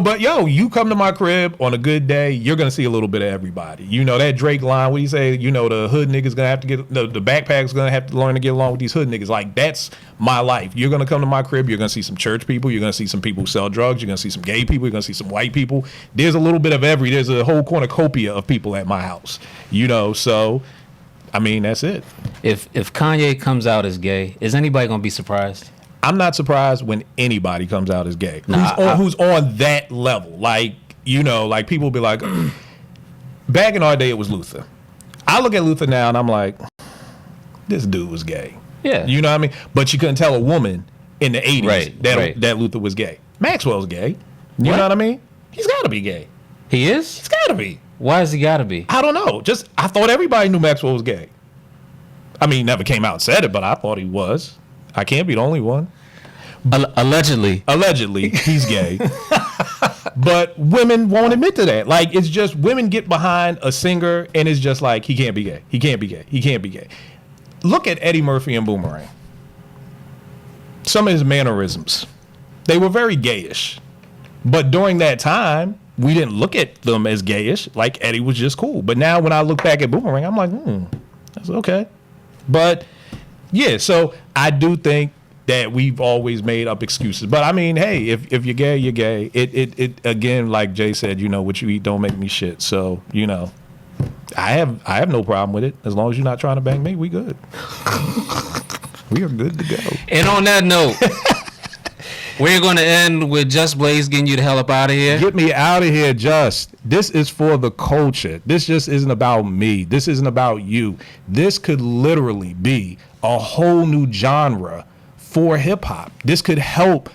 But yo, you come to my crib on a good day, you're going to see a little bit of everybody. That Drake line, what do you say? The hood niggas going to have to get, the backpack's going to have to learn to get along with these hood niggas. Like, that's my life. You're going to come to my crib, you're going to see some church people, you're going to see some people who sell drugs, you're going to see some gay people, you're going to see some white people. There's a little bit of there's a whole cornucopia of people at my house. So... I mean, that's it. If Kanye comes out as gay, is anybody gonna be surprised? I'm not surprised when anybody comes out as gay. Who's on that level? Like, like people be like, back in our day, it was Luther. I look at Luther now and I'm like, this dude was gay. Yeah. You know what I mean? But you couldn't tell a woman in the 80s that Luther was gay. Maxwell's gay. You know what I mean? He's got to be gay. He is? He's got to be. Why has he got to be? I don't know. I thought everybody knew Maxwell was gay. I mean, he never came out and said it, but I thought he was. I can't be the only one. Allegedly, he's gay. But women won't admit to that. Like, it's just women get behind a singer and it's just like, he can't be gay. He can't be gay. He can't be gay. Look at Eddie Murphy and Boomerang. Some of his mannerisms, they were very gayish. But during that time, we didn't look at them as gayish. Like, Eddie was just cool. But now when I look back at Boomerang, I'm like, that's okay. But yeah, so I do think that we've always made up excuses. But I mean, hey, if you're gay, you're gay. It again, like Jay said, what you eat don't make me shit. So, I have no problem with it. As long as you're not trying to bang me, we good. We are good to go. And on that note, we're going to end with Just Blaze getting you the hell up out of here. Get me out of here, Just. This is for the culture. This just isn't about me. This isn't about you. This could literally be a whole new genre for hip hop. This could help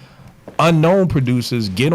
unknown producers get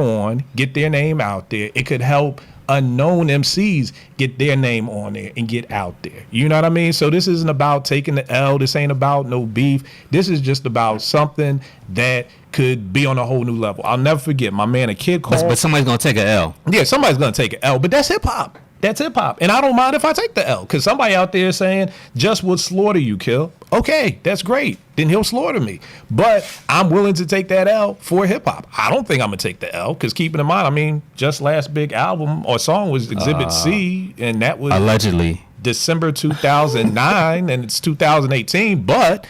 their name out there. It could help unknown MCs get their name on there and get out there. You know what I mean? So this isn't about taking the L. This ain't about no beef. This is just about something that could be on a whole new level. I'll never forget, my man, a kid called. But somebody's going to take an L. Yeah, somebody's going to take an L, but that's hip hop. That's hip hop. And I don't mind if I take the L, because somebody out there saying, Just would slaughter you, Kill. Okay, that's great. Then he'll slaughter me. But I'm willing to take that L for hip hop. I don't think I'm going to take the L, because keeping in mind, I mean, Just last big album or song was Exhibit C, and that was allegedly December 2009, and it's 2018. But,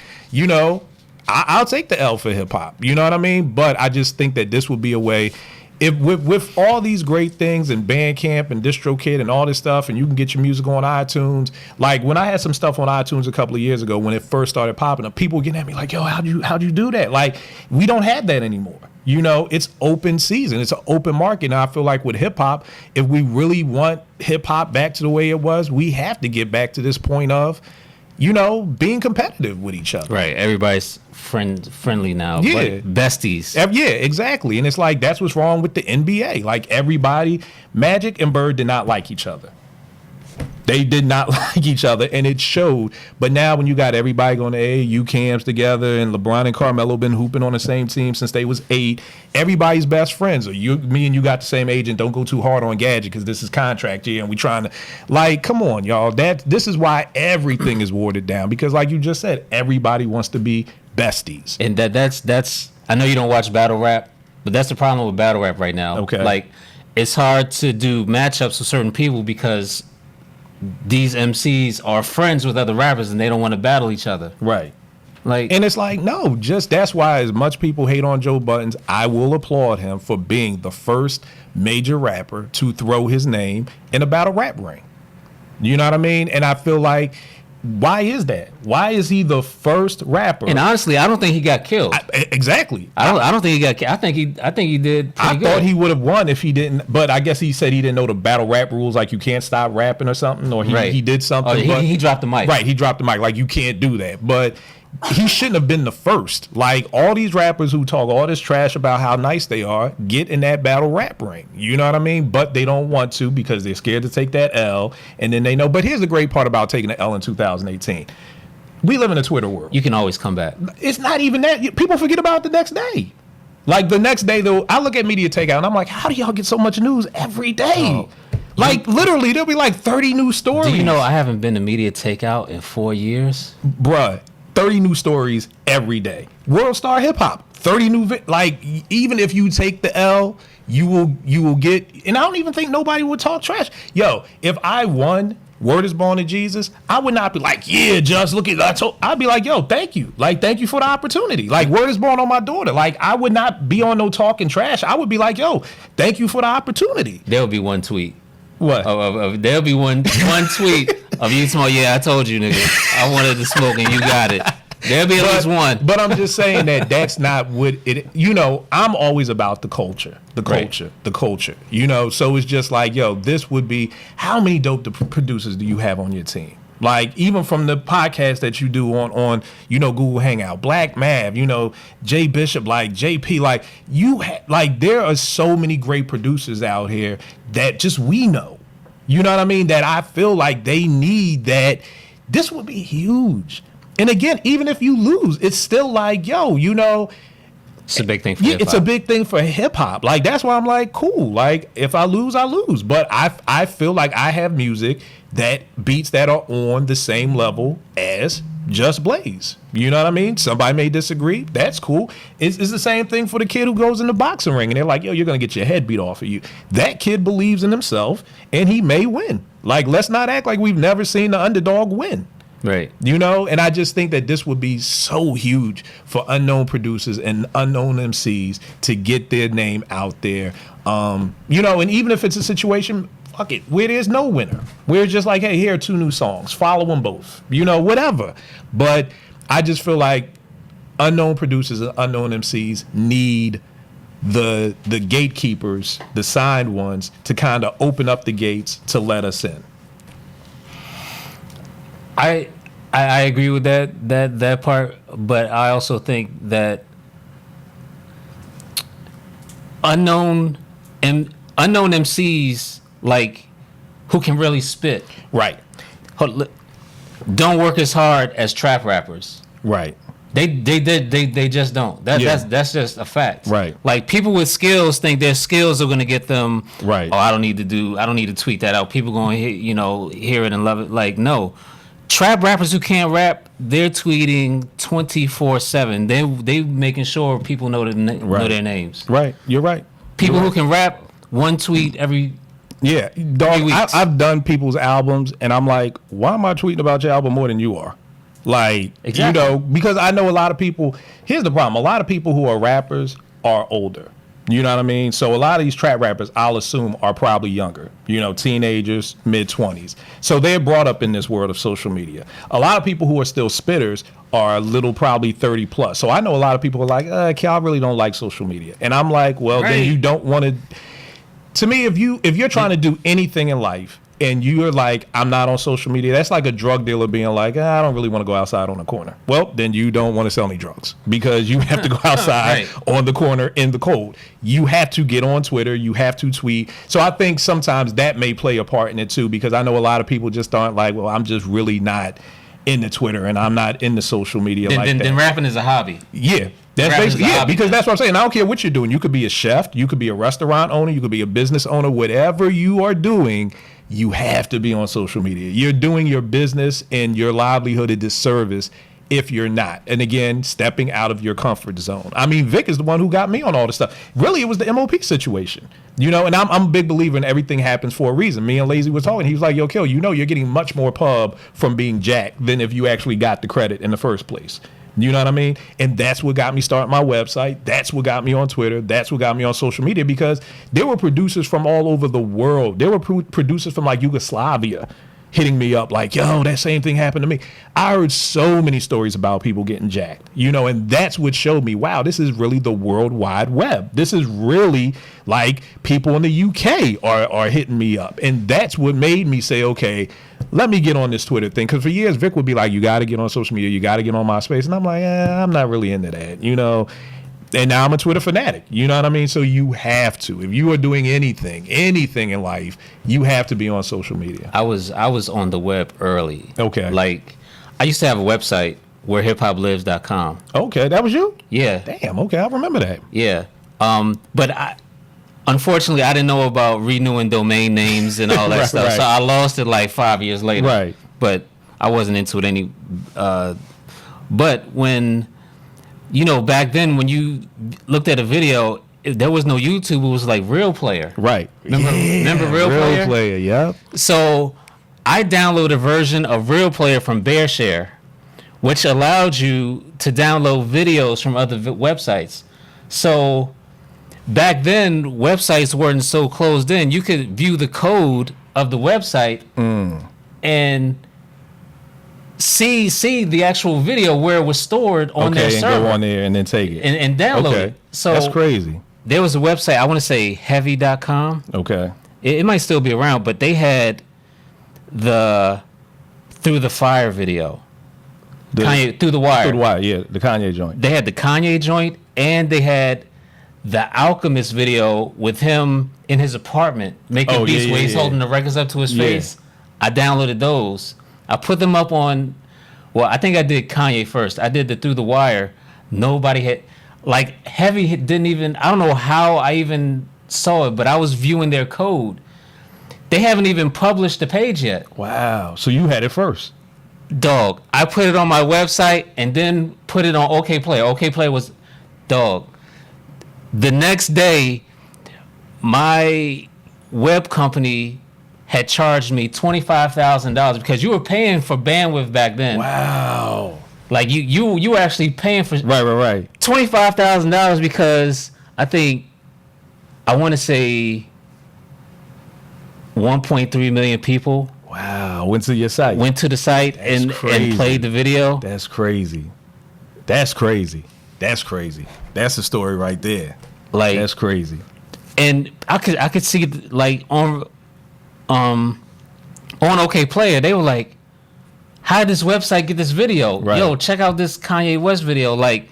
I'll take the L for hip hop. You know what I mean? But I just think that this would be a way. If with all these great things and Bandcamp and DistroKid and all this stuff, and you can get your music on iTunes. Like when I had some stuff on iTunes a couple of years ago when it first started popping up, people were getting at me like, "Yo, how'd you do that?" Like, we don't have that anymore. It's open season. It's an open market. And I feel like with hip hop, if we really want hip hop back to the way it was, we have to get back to this point of, being competitive with each other. Right. Everybody's friendly now. Yeah. Besties. Yeah, exactly. And it's like, that's what's wrong with the NBA. Like, everybody, Magic and Bird did not like each other. They did not like each other, and it showed. But now when you got everybody going to AAU camps together, and LeBron and Carmelo been hooping on the same team since they was 8, everybody's best friends. Or me and you got the same agent. Don't go too hard on Gadget because this is contract year, and we trying to, like, come on, y'all. This is why everything is watered down, because like you just said, everybody wants to be besties. And that's I know you don't watch battle rap, but that's the problem with battle rap right now. Okay. Like, it's hard to do matchups with certain people because these MCs are friends with other rappers and they don't want to battle each other. Right. Like, and it's like, no, just that's why as much people hate on Joe Buttons, I will applaud him for being the first major rapper to throw his name in a battle rap ring. You know what I mean? And I feel like, why is that? Why is he the first rapper? And honestly, I don't think he got killed. Exactly. I don't think he got killed. I think he did. I thought he would have won if he didn't, but I guess he said he didn't know the battle rap rules, like you can't stop rapping or something, or he did something. He dropped the mic. Right, he dropped the mic, like you can't do that. But he shouldn't have been the first. Like, all these rappers who talk all this trash about how nice they are get in that battle rap ring. You know what I mean? But they don't want to because they're scared to take that L. And then they know. But here's the great part about taking the L in 2018. We live in a Twitter world. You can always come back. It's not even that. People forget about it the next day. Like, the next day, though, I look at Media Takeout and I'm like, how do y'all get so much news every day? Oh. Like, literally, there'll be like 30 new stories. Do you know I haven't been to Media Takeout in 4 years? Bruh. 30 new stories every day. World Star Hip Hop, 30 new like, even if you take the L, you will get, and I don't even think nobody would talk trash. Yo, if I won Word is Born to Jesus, I would not be like, yeah, just look at that. I'd be like, yo, thank you. Like, thank you for the opportunity. Like, Word is Born on my daughter. Like, I would not be on no talking trash. I would be like, yo, thank you for the opportunity. There'll be one tweet. What? There'll be one tweet of you saying, yeah, I told you, nigga. I wanted to smoke and you got it. There'll be at least one. But I'm just saying that's not what it, I'm always about the culture. So it's just like, yo, this would be, how many dope producers do you have on your team? Like, even from the podcast that you do on Google Hangout, Black Mav, Jay Bishop, like JP, like there are so many great producers out here that just we know. You know what I mean? That I feel like they need that. This would be huge. And again, even if you lose, it's still like, yo, you know, it's a big thing for hip-hop. It's a big thing for hip-hop. Like, that's why I'm like, cool. Like, if I lose, I lose. But I feel like I have music that beats that are on the same level as Just Blaze. You know what I mean? Somebody may disagree. That's cool. It's the same thing for the kid who goes in the boxing ring and they're like, yo, you're going to get your head beat off of you. That kid believes in himself and he may win. Like, let's not act like we've never seen the underdog win. Right. You know, and I just think that this would be so huge for unknown producers and unknown MCs to get their name out there. You know, and even if it's a situation, fuck it, where there's no winner, we're just like, hey, here are 2 new songs, follow them both, you know, whatever. But I just feel like unknown producers and unknown MCs need the gatekeepers, the signed ones, to kind of open up the gates to let us in. I agree with that part, but I also think that unknown MCs, like, who can really spit, right, don't work as hard as trap rappers. Right. They just don't. That's just a fact. Right. Like, people with skills think their skills are gonna get them. Right. Oh, I don't need to tweet that out. People gonna hear it and love it. Like, no. Trap rappers who can't rap, they're tweeting 24/7. They making sure people know their names. Right, you're right. People who can rap, one tweet every. Yeah, dog. I've done people's albums, and I'm like, why am I tweeting about your album more than you are? Like, exactly. You know, because I know a lot of people. Here's the problem: a lot of people who are rappers are older. You know what I mean? So a lot of these trap rappers, I'll assume, are probably younger, you know, teenagers, mid-20s. So they're brought up in this world of social media. A lot of people who are still spitters are little, probably 30 plus. So I know a lot of people are like, I really don't like social media. And I'm like, well, right. Then you don't want to me, if you're trying to do anything in life and you're like, I'm not on social media, that's like a drug dealer being like, I don't really want to go outside on the corner. Well, then you don't want to sell any drugs because you have to go outside right. On the corner in the cold. You have to get on Twitter. You have to tweet. So I think sometimes that may play a part in it too, because I know a lot of people just aren't like, well, I'm just really not into Twitter and I'm not into social media that. Then rapping is a hobby. Yeah. That's basically, because that's what I'm saying. I don't care what you're doing. You could be a chef. You could be a restaurant owner. You could be a business owner. Whatever you are doing, you have to be on social media. You're doing your business and your livelihood a disservice if you're not. And again, stepping out of your comfort zone. I mean, Vic is the one who got me on all this stuff. Really, it was the M.o.p. situation. You know, and I'm a big believer in everything happens for a reason. Me and Lazy was talking. He was like, yo, Kill, you know you're getting much more pub from being jacked than if you actually got the credit in the first place. You know what I mean? And that's what got me starting my website. That's what got me on Twitter. That's what got me on social media, because there were producers from all over the world. There were producers from like Yugoslavia hitting me up like, yo, that same thing happened to me. I heard so many stories about people getting jacked, you know, and that's what showed me, wow, this is really the World Wide Web. This is really like people in the UK are hitting me up. And that's what made me say, okay, let me get on this Twitter thing. Because for years, Vic would be like, you got to get on social media. You got to get on MySpace. And I'm like, I'm not really into that, you know. And now I'm a Twitter fanatic. You know what I mean? So you have to. If you are doing anything in life, you have to be on social media. I was on the web early. Okay. Like, I used to have a website, wherehiphoplives.com. Okay, that was you? Yeah. Damn, okay, I remember that. Yeah. But unfortunately, I didn't know about renewing domain names and all that right, stuff. Right. So I lost it like 5 years later. Right. But I wasn't into it any. But when, you know, back then when you looked at a video, there was no YouTube. It was like Real Player. Right. Remember Real Player? Real Player, yeah. So I downloaded a version of Real Player from BearShare, which allowed you to download videos from other websites. So back then, websites weren't so closed in. You could view the code of the website and see the actual video where it was stored on their server. And go on there and then take it. And download it. So that's crazy. There was a website, I want to say heavy.com. Okay. It might still be around, but they had the Through the Fire video. Kanye, Through the Wire. Through the Wire, yeah, the Kanye joint. They had the Kanye joint, and they had the Alchemist video with him in his apartment making beats where he's holding the records up to his face. I downloaded those. I put them up on Well, I think I did Kanye first. I did the Through the Wire. Nobody had, like, Heavy didn't even, I don't know how I even saw it, but I was viewing their code. They haven't even published the page yet. Wow. So you had it first. Dog, I put it on my website and then put it on OK Player. OK Player was, dog. The next day, my web company had charged me $25,000 because you were paying for bandwidth back then. Wow. Like you were actually paying for Right. $25,000 because I want to say 1.3 million people. Wow. Went to your site. Went to the site and played the video. That's crazy. That's the story right there. Like, that's crazy. And I could see, like, on OK Player, they were like, how did this website get this video? Right. Yo, check out this Kanye West video. Like,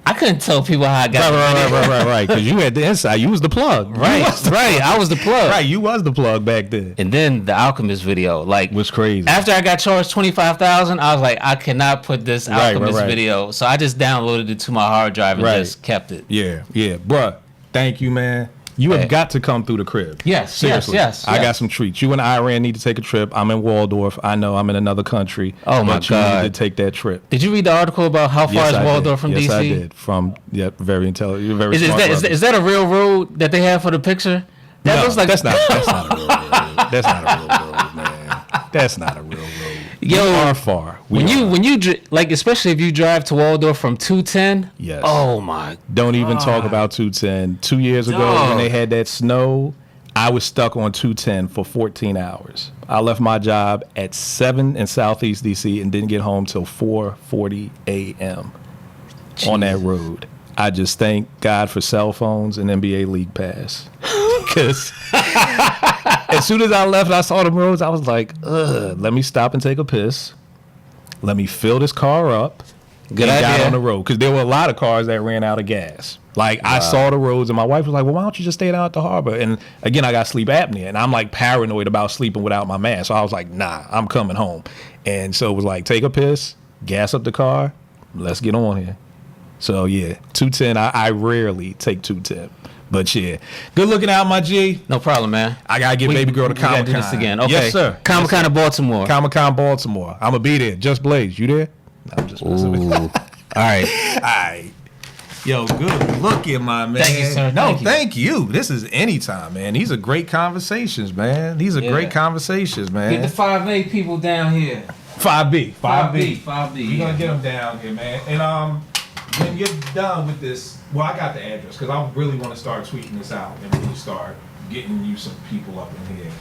I couldn't tell people how I got the video. Right. Because you had the inside. You was the plug. Right. I was the plug. Right. You was the plug back then. And then the Alchemist video, like, was crazy. After I got charged $25,000, I was like, I cannot put this Alchemist video. So I just downloaded it to my hard drive and just kept it. Yeah. Bruh, thank you, man. You have got to come through the crib. Yes, seriously. Yes. I got some treats. You and Iran need to take a trip. I'm in Waldorf. I know I'm in another country. Oh my God! You need to take that trip. Did you read the article about how far is Waldorf from D.C.? Yes, I did. Very intelligent. You're very smart. Is that a real road that they have for the picture? That looks like that's not a real road. That's not a real road, man. That's not a real road. Yo, we are far. When you like, especially if you drive to Waldorf from 210. Yes. Oh my. Don't even talk about 210. 2 years ago when they had that snow, I was stuck on 210 for 14 hours. I left my job at 7 in Southeast DC and didn't get home till 4:40 a.m. on that road. I just thank God for cell phones and NBA League Pass. Because as soon as I left, I saw the roads. I was like, let me stop and take a piss. Let me fill this car up. Good idea. Got on the road. Because there were a lot of cars that ran out of gas. Like, I saw the roads, and my wife was like, well, why don't you just stay down at the harbor? And again, I got sleep apnea, and I'm like paranoid about sleeping without my mask. So I was like, nah, I'm coming home. And so it was like, take a piss, gas up the car, let's get on here. So yeah, 210. I rarely take 210, but yeah, good looking out, my G. No problem, man. I gotta get baby girl to Comic-Con. Do this again, okay? Yes, sir. Comic-Con of Baltimore. Comic-Con Baltimore. I'm gonna be there. Just Blaze, you there? No, I'm just messing with you. All right. Yo, good looking, my man. Thank you, sir. No, thank you. This is anytime, man. These are great conversations, man. Great conversations, man. Get the 5A people down here. 5B. We're gonna get them down here, man. And when you're done with this, well, I got the address because I really want to start tweeting this out and really start getting you some people up in here.